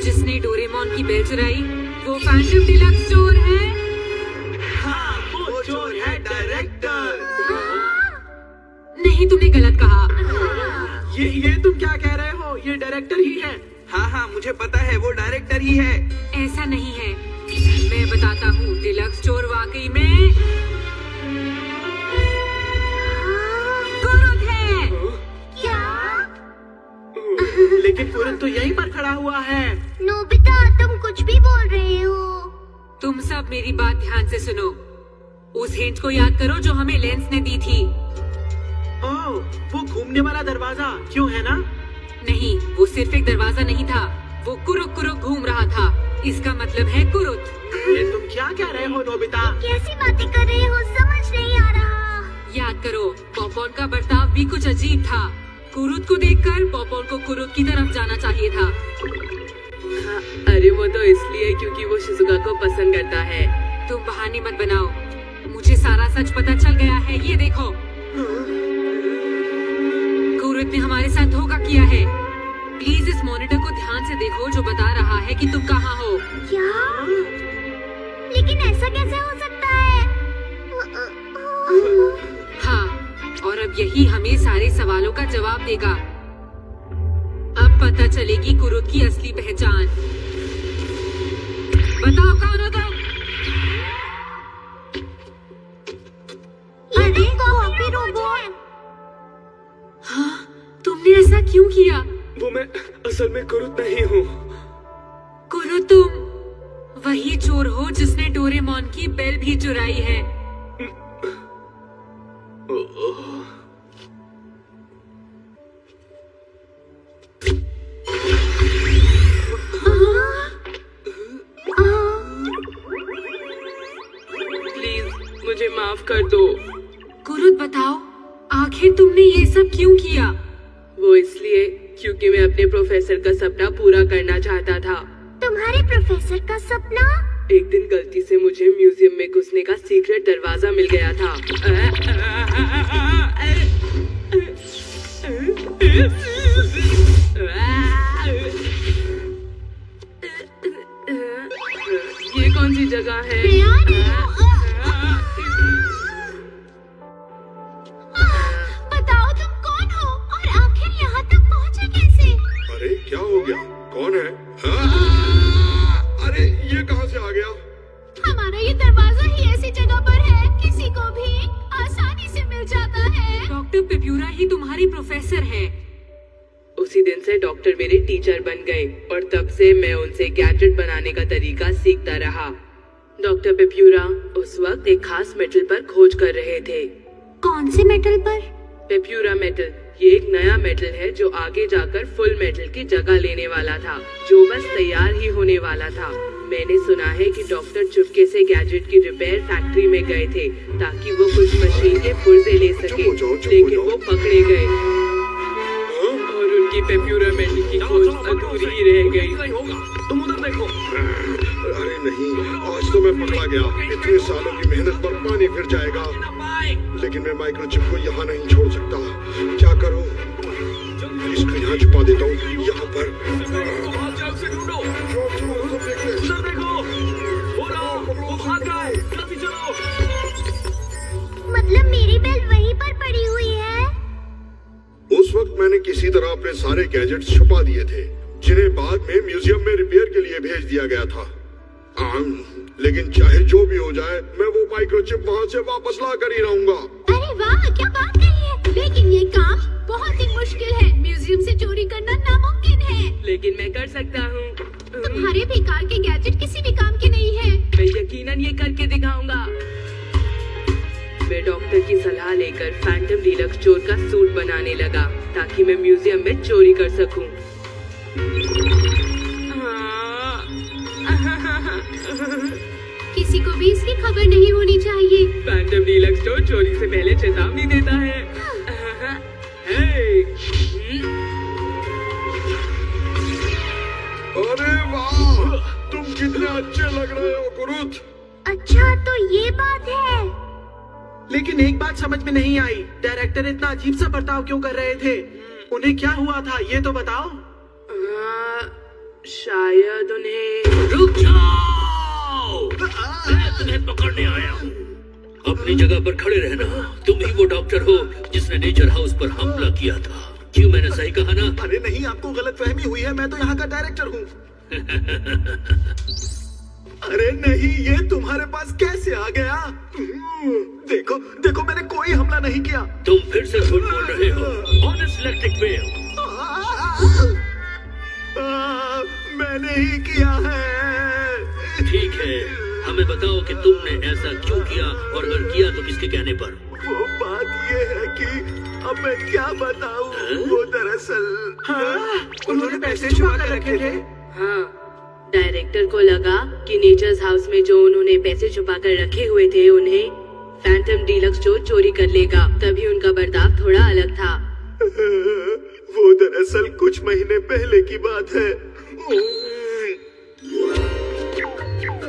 जिसने डोरेमोन की बेल चुराई वो फैंटम डिलक्स चोर है। हाँ, वो चोर है डायरेक्टर। नहीं, तुमने गलत कहा। ये तुम क्या कह रहे हो? ये डायरेक्टर ही है। हाँ, मुझे पता है, वो डायरेक्टर ही है। ऐसा नहीं है, मैं बताता हूँ। डिलक्स चोर वाकई में कुरुद है। क्या? लेकिन कुरुद तो यहीं पर खड़ा हुआ है। नोबिता, तुम कुछ भी बोल रहे हो। तुम सब मेरी बात ध्यान से सुनो। उस हिंट को याद करो जो हमें लेंस ने दी थी। ओह, वो घूमने वाला दरवाजा क्यों है ना? नहीं, वो सिर्फ एक दरवाजा नहीं था, वो कुरुक कुरुक घूम रहा था। इसका मतलब है कुरुद। ये तुम क्या कह रहे हो नोबिता? कैसी बातें कर रहे हो, समझ नहीं आ रहा। याद करो, पॉपकॉर्न का बर्ताव भी कुछ अजीब था। कुरुद को देखकर पॉपकॉर्न को कुरुद की तरफ जाना चाहिए था। हाँ, अरे वो तो इसलिए क्योंकि वो शिजुका को पसंद करता है। तुम बहाने मत बनाओ, मुझे सारा सच पता चल गया है। ये देखो, कुरुद ने हमारे साथ धोखा किया है। प्लीज इस मॉनिटर को ध्यान से देखो जो बता रहा है कि तुम कहाँ हो। क्या? लेकिन ऐसा कैसे हो सकता है? हाँ, और अब यही हमें सारे सवालों का जवाब देगा। अब पता चलेगी कुरुद की असली पहचान। बताओ कौन हो तुम? ये कॉपी रोबोट। हाँ, तुमने ऐसा क्यों किया? वो मैं असल में कुरुद नहीं हूँ। कुरुद, तुम वही चोर हो जिसने डोरेमोन की बेल भी चुराई है। प्लीज मुझे माफ कर दो। कुरुद, बताओ आखिर तुमने ये सब क्यों किया? वो इसलिए क्योंकि मैं अपने प्रोफेसर का सपना पूरा करना चाहता था। तुम्हारे प्रोफेसर का सपना? एक दिन गलती से मुझे म्यूजियम में घुसने का सीक्रेट दरवाजा मिल गया था। ये कौन सी जगह है? बताओ तुम कौन हो और आखिर यहाँ तक पहुँचे कैसे? अरे क्या हो गया? कौन है? अरे ये कहाँ से आ गया? हमारा ये दरवाजा ही ऐसी जगह पर है, किसी को भी आसानी से मिल जाता है। डॉक्टर पेप्यूरा ही तुम्हारी प्रोफेसर है। उसी दिन से डॉक्टर मेरे टीचर बन गए और तब से मैं उनसे गैजेट बनाने का तरीका सीखता रहा। डॉक्टर पेप्यूरा उस वक्त एक खास मेटल पर खोज कर रहे थे। कौन से मेटल पर? पेप्यूरा मेटल। ये एक नया मेटल है जो आगे जाकर फुल मेटल की जगह लेने वाला था, जो बस तैयार ही होने वाला था। मैंने सुना है कि डॉक्टर चुपके से गैजेट की रिपेयर फैक्ट्री में गए थे ताकि वो कुछ मशीन के पुर्जे ले सके, लेकिन वो पकड़े गए और उनकी पेप्यूरा मेटल की खोज अधूरी ही रह गई। तुम उधर देखो। अरे नहीं, आज तो मैं पकड़ा गया। इतने सालों की मेहनत पर पानी फिर जाएगा। लेकिन मैं माइक्रोचिप को यहाँ नहीं छोड़ सकता। क्या करूँ? इसको यहाँ छुपा देता हूँ, यहाँ पर। मतलब मेरी बेल वहीं पर पड़ी हुई है? मैंने किसी तरह अपने सारे गैजेट्स छुपा दिए थे, जिन्हें बाद में म्यूजियम में रिपेयर के लिए भेज दिया गया था। लेकिन चाहे जो भी हो जाए, मैं वो माइक्रोचिप वहाँ से वापस ला कर ही रहूंगा। अरे वाह, क्या बात कही है। लेकिन ये काम बहुत ही मुश्किल है। म्यूजियम से चोरी करना नामुमकिन है। लेकिन मैं कर सकता हूँ। तुम्हारे बेकार के गैजेट किसी भी काम के नहीं है। मैं यकीनन ये करके दिखाऊंगा। मैं डॉक्टर की सलाह लेकर फैंटम डीलक्स चोर का सूट बनाने लगा ताकि मैं म्यूजियम में चोरी कर सकूं। किसी को भी इसकी खबर नहीं होनी चाहिए। फैंटम डीलक्स स्टोर चोरी से पहले चेतावनी देता है। अरे वाह, तुम कितने अच्छे लग रहे हो कुरुत। अच्छा, तो ये बात है। लेकिन एक बात समझ में नहीं आई, डायरेक्टर इतना अजीब सा बर्ताव क्यों कर रहे थे? उन्हें क्या हुआ था, ये तो बताओ। शायद उन्हें। रुक जाओ, मैं तुम्हें पकड़ने आया हूँ। अपनी जगह पर खड़े रहना। तुम ही वो डॉक्टर हो जिसने नेचर हाउस पर हमला किया था। क्यों, मैंने सही कहा ना? अरे नहीं, आपको गलतफहमी हुई है, मैं तो यहाँ का डायरेक्टर हूँ। अरे नहीं, ये तुम्हारे पास कैसे आ गया? देखो देखो, मैंने कोई हमला नहीं किया। तुम फिर से झूठ बोल रहे हो। Honest electric wave. मैंने ही किया है। ठीक है, हमें बताओ कि तुमने ऐसा क्यों किया, और अगर किया तो किसके कहने पर? वो बात ये है कि अब मैं क्या बताऊं। वो दरअसल उन्होंने पैसे छुपा कर रखे थे। हाँ, डायरेक्टर को लगा कि नेचर्स हाउस में जो उन्होंने पैसे छुपा कर रखे हुए थे उन्हें फैंटम डीलक्स स्टोर चोरी कर लेगा, तभी उनका बर्ताव थोड़ा अलग था। वो दरअसल कुछ महीने पहले की बात है।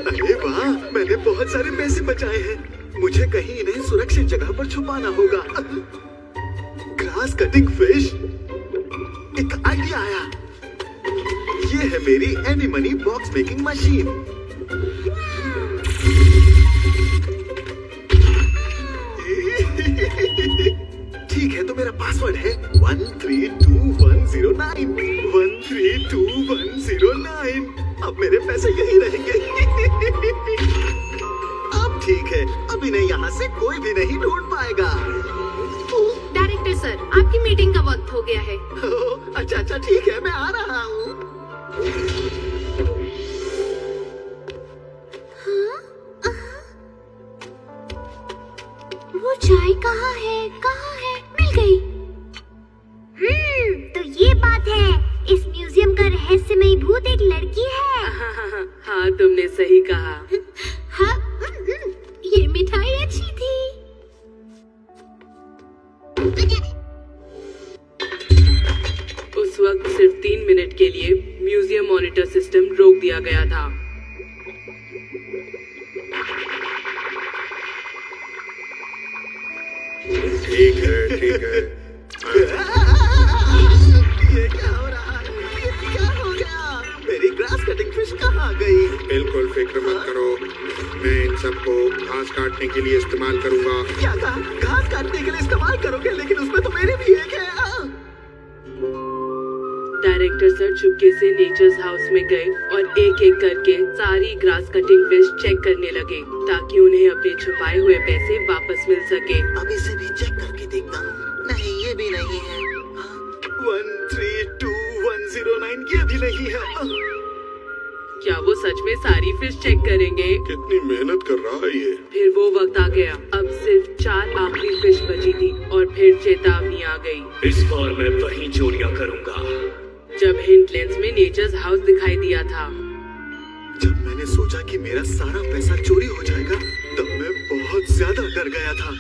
अरे वाह, मैंने बहुत सारे पैसे बचाए हैं। मुझे कहीं इन्हें सुरक्षित जगह पर छुपाना होगा। Grass cutting fish. एक आइडिया आया। ये है मेरी any money box making machine. ठीक है, तो मेरा पासवर्ड है 132109 132109। अब मेरे पैसे यही रहेंगे। अब ठीक है, अब इन्हें यहाँ से कोई भी नहीं ढूंढ पाएगा। डायरेक्टर सर, आपकी मीटिंग का वक्त हो गया है। अच्छा अच्छा, ठीक है, मैं आ रहा हूँ। वो चाय कहाँ है? कहाँ है? मिल गई। तो ये बात है, इस म्यूजियम का रहस्यमयी भूत एक लड़की है। हाँ, तुमने सही कहा। हाँ, ये मिठाई अच्छी थी। उस वक्त सिर्फ 3 मिनट के लिए म्यूजियम मॉनिटर सिस्टम रोक दिया गया था। ठीक है, ठीक है। ये क्या हो रहा है? ये क्या हो गया? मेरी ग्रास कटिंग फिश कहाँ गई? बिल्कुल फिक्र मत करो, मैं इन सबको घास काटने के लिए इस्तेमाल करूंगा। क्या कहा? घास काटने के लिए इस्तेमाल करोगे? लेकिन उसमें तो मेरे भी एक है। डायरेक्टर सर चुपके से नेचर्स हाउस में गए और एक एक करके सारी ग्रास कटिंग फिश चेक करने लगे ताकि उन्हें अपने छुपाए हुए पैसे वापस मिल सके। अब इसे भी चेक करके देखता हूँ। नहीं, ये भी नहीं है। 132109 ये भी नहीं है। क्या वो सच में सारी फिश चेक करेंगे? कितनी मेहनत कर रहा है ये। फिर वो वक्त आ गया। अब सिर्फ 4 आखिरी फिश बची थी और फिर चेतावनी आ गई। इस बार मैं वहीं चोरियां करूंगा। जब हिंटलैंड्स में नेचर्स हाउस दिखाई दिया था, जब मैंने सोचा कि मेरा सारा पैसा चोरी हो जाएगा, तब मैं बहुत ज्यादा डर गया था।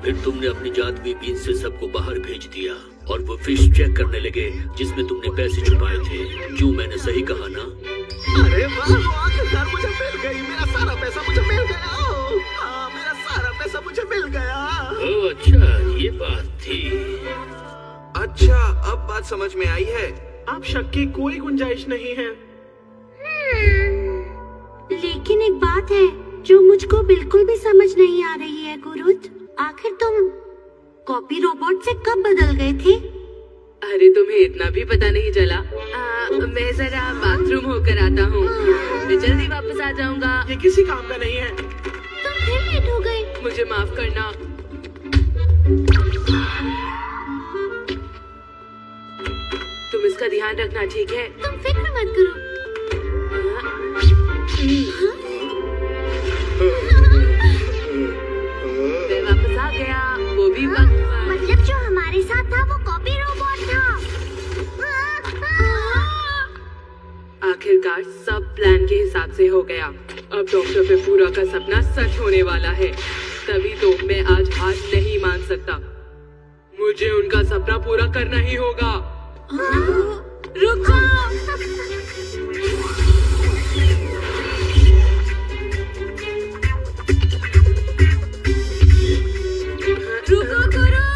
फिर तुमने अपनी जादुई बीन से सबको बाहर भेज दिया और वो फिश चेक करने लगे जिसमें तुमने पैसे छुपाए थे। क्यों, मैंने सही कहा ना? अरे वाह, वो आखिरकार मुझे मिल गई। मेरा सारा पैसा मुझे मिल गया। हाँ, मेरा सारा पैसा मुझे मिल गया। ओह अच्छा, ये बात थी। अच्छा, अब बात समझ में आई है। अब शक की कोई गुंजाइश नहीं है। लेकिन एक बात है जो मुझको बिल्कुल भी समझ नहीं आ रही है गुरुत। कॉपी रोबोट से कब बदल गए थे? अरे तुम्हें इतना भी पता नहीं चला? मैं जरा बाथरूम होकर आता हूँ, मैं जल्दी वापस आ जाऊंगा। ये किसी काम का नहीं है। तुम फिर लेट हो गए। मुझे माफ करना। तुम इसका ध्यान रखना, ठीक है? तुम फिक्र मत करो। मैं वापस आ गया, वो भी वक्त पर। मतलब जो हमारे साथ था वो कॉपी रोबोट था। आखिरकार सब प्लान के हिसाब से हो गया। अब डॉक्टर पे पूरा का सपना सच होने वाला है। तभी तो मैं आज हार नहीं मान सकता। मुझे उनका सपना पूरा करना ही होगा। रुक जाओ। रुको तुरंत।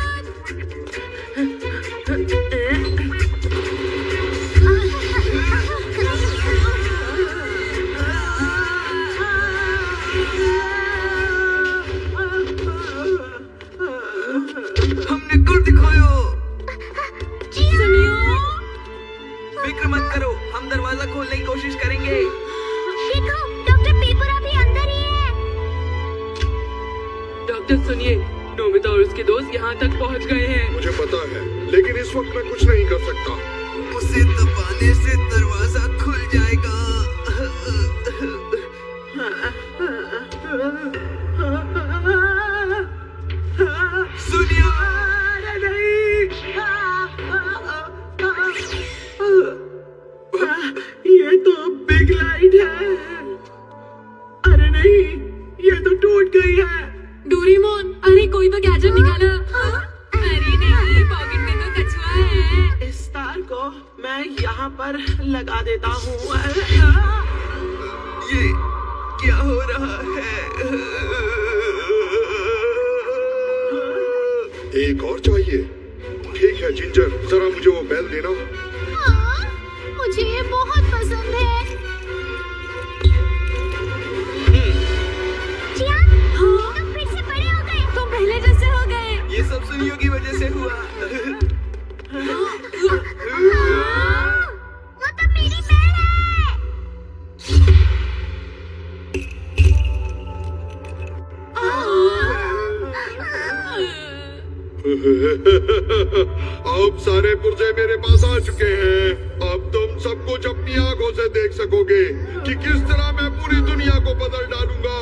हमने गुर दिखाया। सुनियो, फिक्र मत करो, हम दरवाजा खोलने की कोशिश करेंगे। देखो, डॉक्टर पीपुरा भी अंदर ही है। डॉक्टर सुनिए, नोबिता और उसके दोस्त यहाँ तक पहुँच गए हैं। मुझे पता है, लेकिन इस वक्त मैं कुछ नहीं कर सकता। उसे दबाने से दरवाजा खुल जाएगा। सुनियो, ये तो बिग लाइट है। अरे नहीं, ये तो टूट गई है। डोरेमोन, अरे कोई तो गैजेट निकाला। अरे नहीं, पॉकेट में तो कछुआ है। इस तार को मैं यहाँ पर लगा देता हूँ। ये क्या हो रहा है? एक और चाहिए? ठीक है जिंजर, जरा मुझे वो बेल देना। हाँ, मुझे ये बहुत पसंद है। जियान, तुम फिर से बड़े हो गए। तुम पहले जैसे हो गए। ये सब सुनियो की वजह से हुआ। वो तो मेरी बेल है। अब सारे पुर्जे मेरे पास आ चुके हैं। अब तुम सब कुछ अपनी आंखों से देख सकोगे कि किस तरह मैं पूरी दुनिया को बदल डालूंगा।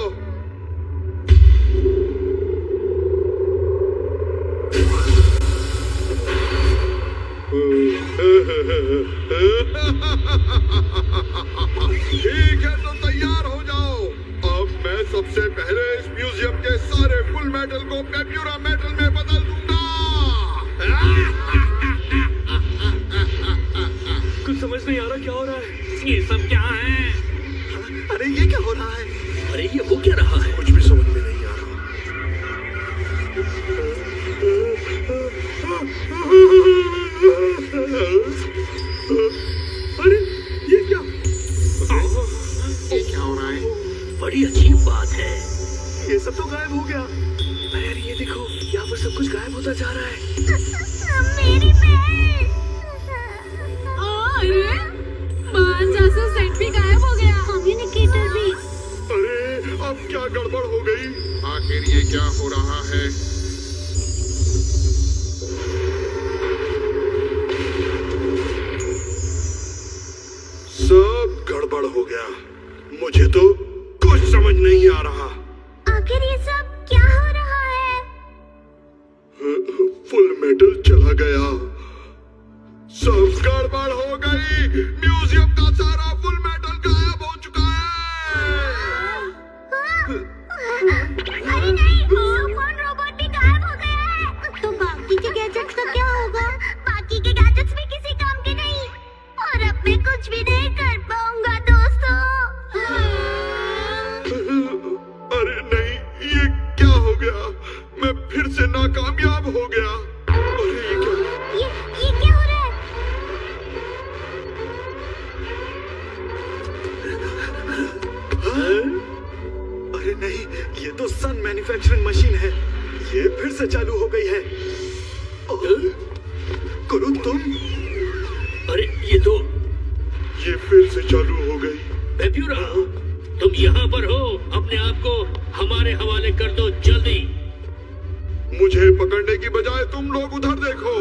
ठीक है, तो तैयार हो जाओ। अब मैं सबसे पहले इस म्यूजियम के सारे फुल मेटल को पेप्यूरा मेटल में बदल दूंगा। कुछ समझ नहीं आ रहा क्या हो रहा है। ये सब क्या है? अरे ये क्या हो रहा है? अरे ये हो क्या रहा है? कुछ भी समझ में नहीं आ रहा। अरे ये क्या? ये क्या हो रहा है? बड़ी अजीब बात है। ये सब तो गायब हो गया। अरे ये देखो, यहाँ पर सब कुछ गायब होता जा रहा है। मेरी बेल। अरे महान जासूस सेट भी गायब हो गया। कम्युनिकेटर भी। अरे अब क्या गड़बड़ हो गई? आखिर ये क्या हो रहा है? सब गड़बड़ हो गया। मुझे तो कुछ समझ नहीं आ रहा। आखिर ये सब क्या हो रहा है? फुल मेटल चला गया। सब गड़बड़ हो गई। म्यूजियम का सारा फुल मेटल गायब हो चुका है। अरे नहीं, सुपरमैन रोबोट भी गायब हो गया है। तो बाकी के गैजेट्स का क्या होगा? बाकी के गैजेट्स भी किसी काम के नहीं। और अब मैं कुछ भी नहीं कर पाऊंगा दोस्तों। अरे नहीं, ये क्या हो गया? मैं फिर से नाकामयाब हो गया। अरे ये क्या? ये क्या हो रहा है? अरे नहीं, ये तो सन मैन्युफैक्चरिंग मशीन है। ये फिर से चालू हो गई है। गुरु तुम? अरे ये फिर से चालू हो गई। पेप्यूरा, तुम यहाँ पर हो, अपने आप को हमारे हवाले कर दो जल्दी। मुझे पकड़ने की बजाय तुम लोग उधर देखो।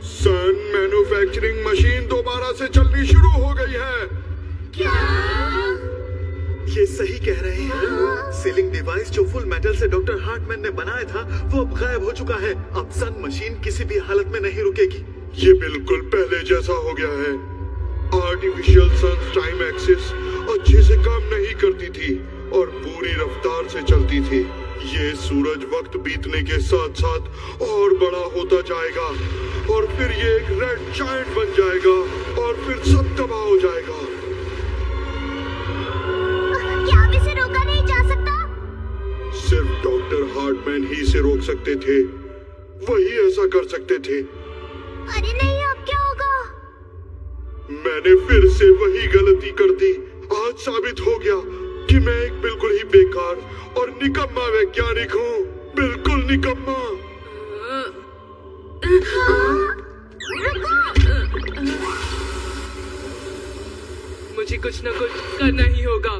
सन मैन्युफैक्चरिंग मशीन दोबारा से चलनी शुरू हो गई है। क्या? ये सही कह रहे हैं। सीलिंग डिवाइस जो फुल मेटल से डॉक्टर हार्टमैन ने बनाया था वो अब गायब हो चुका है। अब सन मशीन किसी भी हालत में नहीं रुकेगी। ये बिल्कुल पहले जैसा हो गया है। आर्टिफिशियल सन टाइम एक्सिस अच्छे से काम नहीं करती थी और पूरी रफ्तार से चलती थी। ये सूरज वक्त बीतने के साथ साथ और बड़ा होता जाएगा और फिर ये एक रेड जायंट बन जाएगा और फिर सब तबाह हो जाएगा। क्या अब इसे रोका नहीं जा सकता? सिर्फ डॉक्टर हार्टमैन ही इसे रोक सकते थे। वही ऐसा कर सकते थे। अरे नहीं, अब क्या होगा? मैंने फिर से वही गलती कर दी। आज साबित हो गया कि मैं एक बिल्कुल ही बेकार और निकम्मा वैज्ञानिक हूँ। बिल्कुल निकम्मा। मुझे कुछ न कुछ करना ही होगा।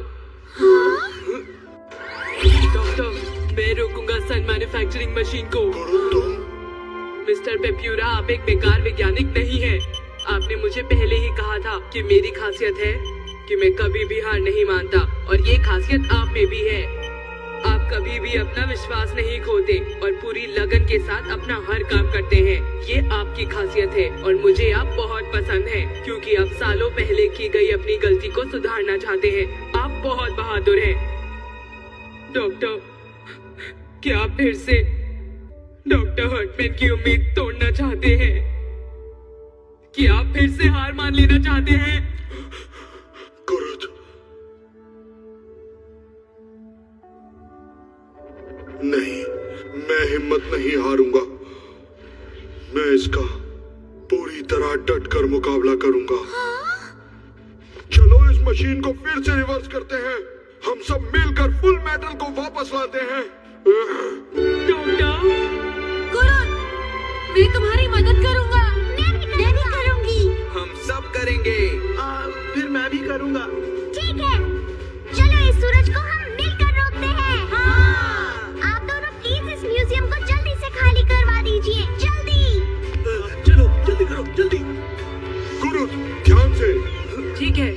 डॉक्टर, मैं रोकूंगा सन मैन्युफैक्चरिंग मशीन को। मिस्टर पेप्यूरा, आप एक बेकार वैज्ञानिक नहीं हैं। आपने मुझे पहले ही कहा था कि मेरी खासियत है कि मैं कभी भी हार नहीं मानता और ये खासियत आप में भी है। आप कभी भी अपना विश्वास नहीं खोते और पूरी लगन के साथ अपना हर काम करते हैं। ये आपकी खासियत है और मुझे आप बहुत पसंद हैं क्योंकि आप सालों पहले की गई अपनी गलती को सुधारना चाहते हैं। आप बहुत बहादुर हैं। डॉक्टर, क्या आप फिर से डॉक्टर हार्टमैन की उम्मीद तोड़ना चाहते हैं? क्या आप फिर से हार मान लेना चाहते हैं? नहीं, मैं हिम्मत नहीं हारूंगा। मैं इसका पूरी तरह डट कर मुकाबला करूंगा। चलो इस मशीन को फिर से रिवर्स करते हैं। हम सब मिलकर फुल मेटल को वापस लाते हैं। डॉक्टर, मैं तुम्हारी मदद करूंगा। मैं भी करूंगी। हम सब करेंगे। फिर मैं भी करूंगा। ठीक है, चलो इस सूरज को हम मिलकर रोकते हैं। हाँ। आप दोनों प्लीज इस म्यूजियम को जल्दी से खाली करवा दीजिए। जल्दी। चलो जल्दी करो, जल्दी। गुरु, ध्यान से। ठीक है।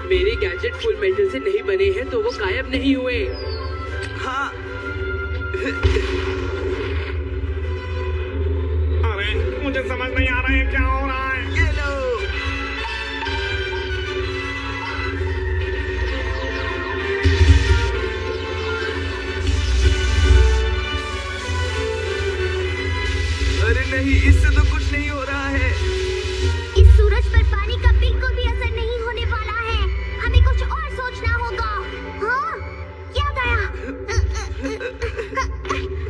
मेरे गैजेट फुल मेटल से नहीं बने हैं तो वो गायब नहीं हुए। हाँ। अरे मुझे समझ नहीं आ रहा है क्या हो रहा है। ये लो। अरे नहीं, इससे तो कुछ नहीं हो रहा है। इस सूरज पर पानी का बिल्कुल भी असर नहीं होने वाला है। हमें कुछ और सोचना होगा। हाँ, याद आया।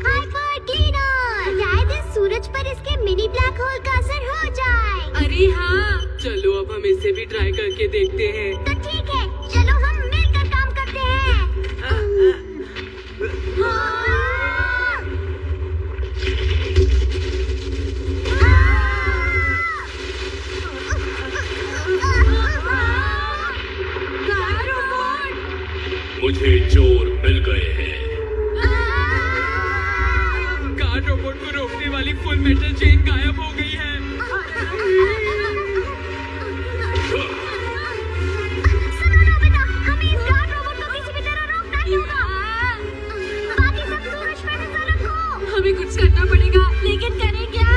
Hyper cleaner. शायद इस सूरज पर इसके मिनी ब्लैक होल का असर हो जाए। अरे हाँ, चलो अब हम इसे भी ट्राई करके देखते हैं। तो ठीक है, चलो हम मिलकर काम करते हैं। मुझे चोर मिल गए हैं। कार रोबोट को रोकने वाली फुल मेटल चेन गायब हो गई है। सुनो नोबिता, हमें इस कार रोबोट को किसी भी तरह रोकना ही होगा। बाकी सब सूरज पर नजर रखो। हमें कुछ करना पड़ेगा, लेकिन करें क्या?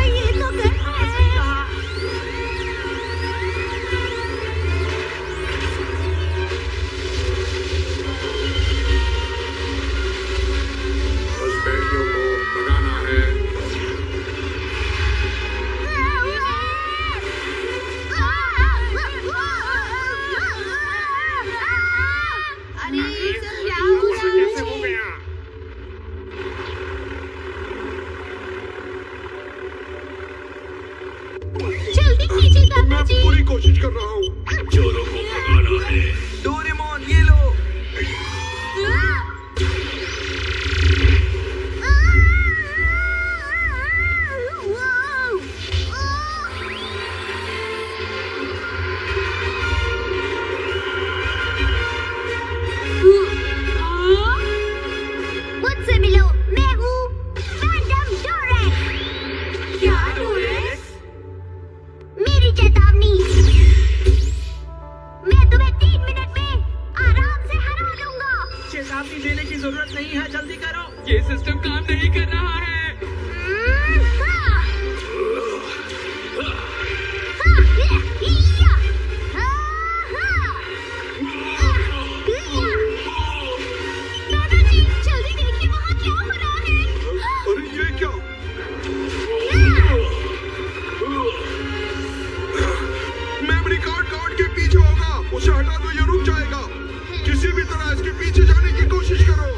ये तो गर्म है। घुसपैठियों को भगाना है। पूरी कोशिश कर रहा हूँ। चोरों को भगाना है। डोरेमोन ये लो। मुझसे मिलो, मैं हूँ फैंटम डोरेक्स। क्या डोरेक्स? मेरी चेतावनी, मैं तुम्हें 3 मिनट में आराम से हरा दूंगा। चेतावनी देने की जरूरत नहीं है, जल्दी करो। ये सिस्टम काम नहीं कर रहा है। दादाजी, जल्दी देखिए वहाँ क्या हो रहा है। अरे ये क्या? मेमोरी कार्ड के पीछे होगा। उसे हटा दो, ये रुक जाएगा। किसी भी तरह इसके पीछे जाने की कोशिश करो।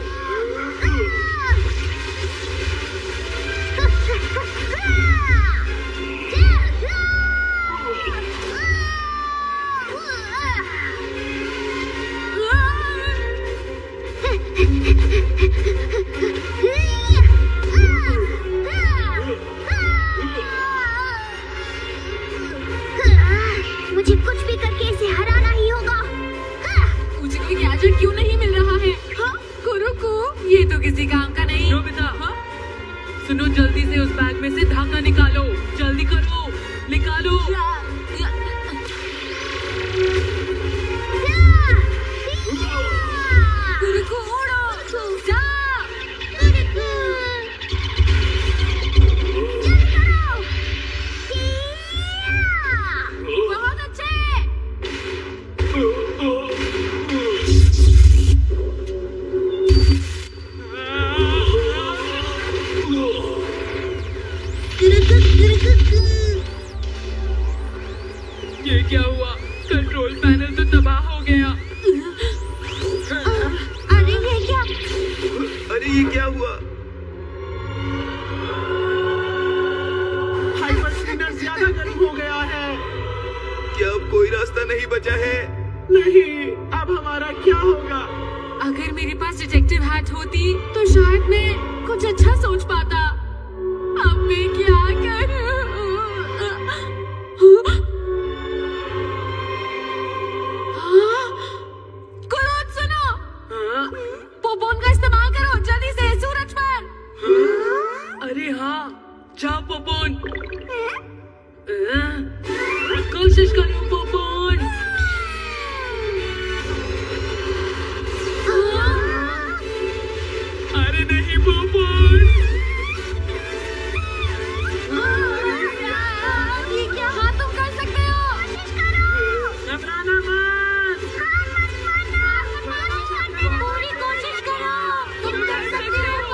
मुझे कुछ भी करके इसे हराना ही होगा। मुझे कोई गैजेट क्यों नहीं मिल रहा है? हाँ? कुरुकु, ये तो किसी काम का नहीं। नोबिता, हाँ? सुनो, जल्दी से उस बैग में से धागा निकालो। जल्दी करो, निकालो। कुरुकु उड़ो, जा। बहुत अच्छे। ये क्या हुआ? कंट्रोल पैनल तो तबाह हो गया। अरे ये क्या? अरे ये क्या हुआ? हाइपर स्पिनर ज्यादा गर्म हो गया है। क्या अब कोई रास्ता नहीं बचा है? नहीं, अब हमारा क्या होगा? अगर मेरे पास डिटेक्टिव हैट होती तो शायद मैं कुछ अच्छा सोच पाता। अब मैं क्या करूं? कुरुद, सुनो। पोपोन का इस्तेमाल करो, जल्दी से सूरज पर। अरे हाँ, जाओ पोपोन। कोशिश करो पोपोन। अरे नहीं पोपोन। ये क्या? हाँ, तुम कर सकते हो। कोशिश करो। घबराना मत। पूरी कोशिश करो। तुम कर सकते हो।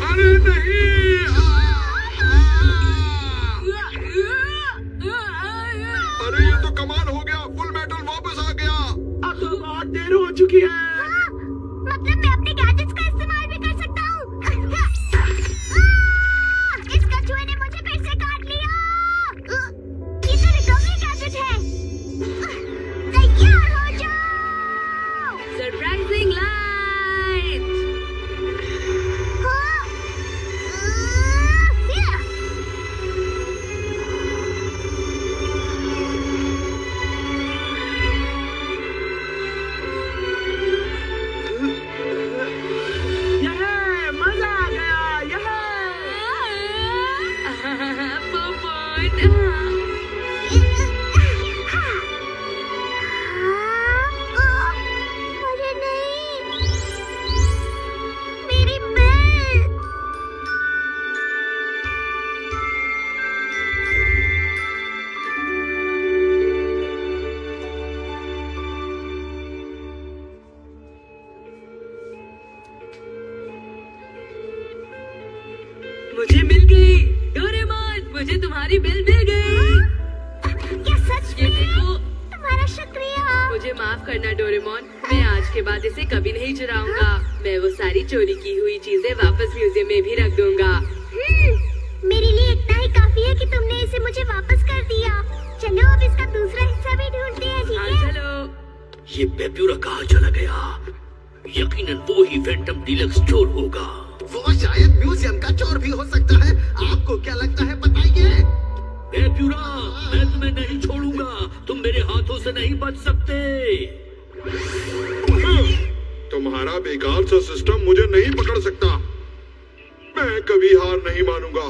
अरे नहीं! अरे ये तो कमाल हो गया। फुल मेटल वापस आ गया। अब तो बहुत देर हो चुकी है। मतलब मैं अपने गैजेट्स का इस्तेमाल भी कर सकता हूँ। इस कछुए ने मुझे फिर से काट लिया। ये तो रिकवरी गैजेट है। तैयार हो जाओ। Surprising light. मुझे मिल गई डोरेमोन, मुझे तुम्हारी बेल मिल गई। क्या सच ये में? देखो। तुम्हारा शुक्रिया। मुझे माफ करना डोरेमोन, मैं आज के बाद इसे कभी नहीं चुराऊंगा। मैं वो सारी चोरी की हुई चीजें वापस म्यूजियम में भी रख दूंगा। मेरे लिए इतना ही काफी है कि तुमने इसे मुझे वापस कर दिया। चलो अब इसका दूसरा हिस्सा भी ढूंढते हैं, ठीक है? चलो। ये पेप्यूरा कहाँ चला गया? यकीनन वो ही फैंटम डीलक्स चोर होगा। वो शायद म्यूजियम का चोर भी हो सकता है। आपको क्या लगता है, बताइए? पेप्यूरा, मैं तुम्हें नहीं छोड़ूंगा। तुम मेरे हाथों से नहीं बच सकते। तुम्हारा बेकार सा सिस्टम मुझे नहीं पकड़ सकता। मैं कभी हार नहीं मानूंगा।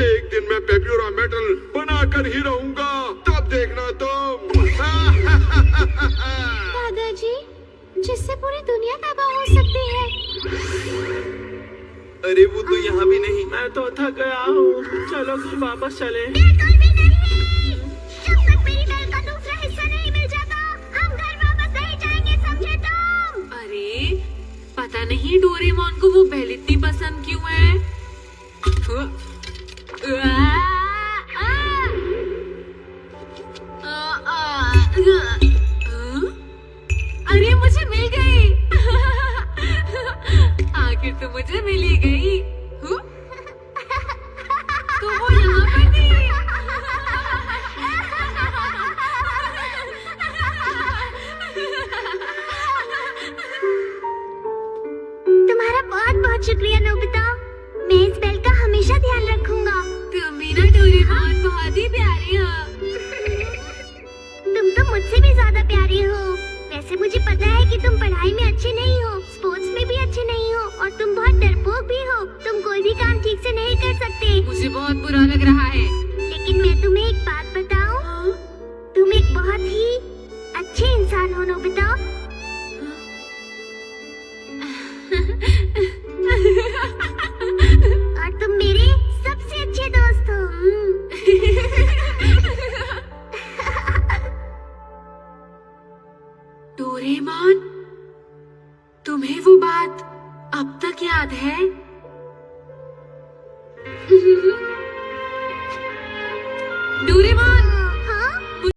एक दिन मैं पेप्यूरा मेटल बनाकर ही रहूंगा। तब देखना तुम। दादाजी, जिससे पूरी दुनिया तबाह हो सकती है। अरे वो तो यहाँ भी नहीं। मैं तो थक गया हूँ। चलो घर वापस चले। बिल्कुल भी नहीं। जब तक मेरी बेल का दूसरा हिस्सा नहीं मिल जाता, हम घर वापस नहीं जाएंगे, समझे तुम? अरे पता नहीं डोरेमोन को वो बेल इतनी पसंद क्यों है। अरे मुझे मिल गई। आखिर तो मुझे मिल ही गई। तो वो यहाँ पर थी। तुम्हारा बहुत बहुत शुक्रिया नोबिता। मैं इस बेल का हमेशा ध्यान रखूंगा। तुम भी ना डोरेमोन बहुत ही प्यारी हो। तुम तो मुझसे भी ज्यादा प्यारी हो। वैसे मुझे पता है कि तुम पढ़ाई में अच्छे नहीं हो, स्पोर्ट्स में भी अच्छे नहीं हो, और तुम बहुत डरपोक भी हो। तुम कोई भी काम ठीक से नहीं कर सकते। मुझे बहुत बुरा लग रहा है। लेकिन मैं तुम्हें एक बात बताऊं? तुम एक बहुत ही अच्छे इंसान हो नोबिता। और तुम मेरे सबसे अच्छे दोस्त हो। डोरेमोन, तुम्हें वो बात अब तक याद है? डोरेमोन,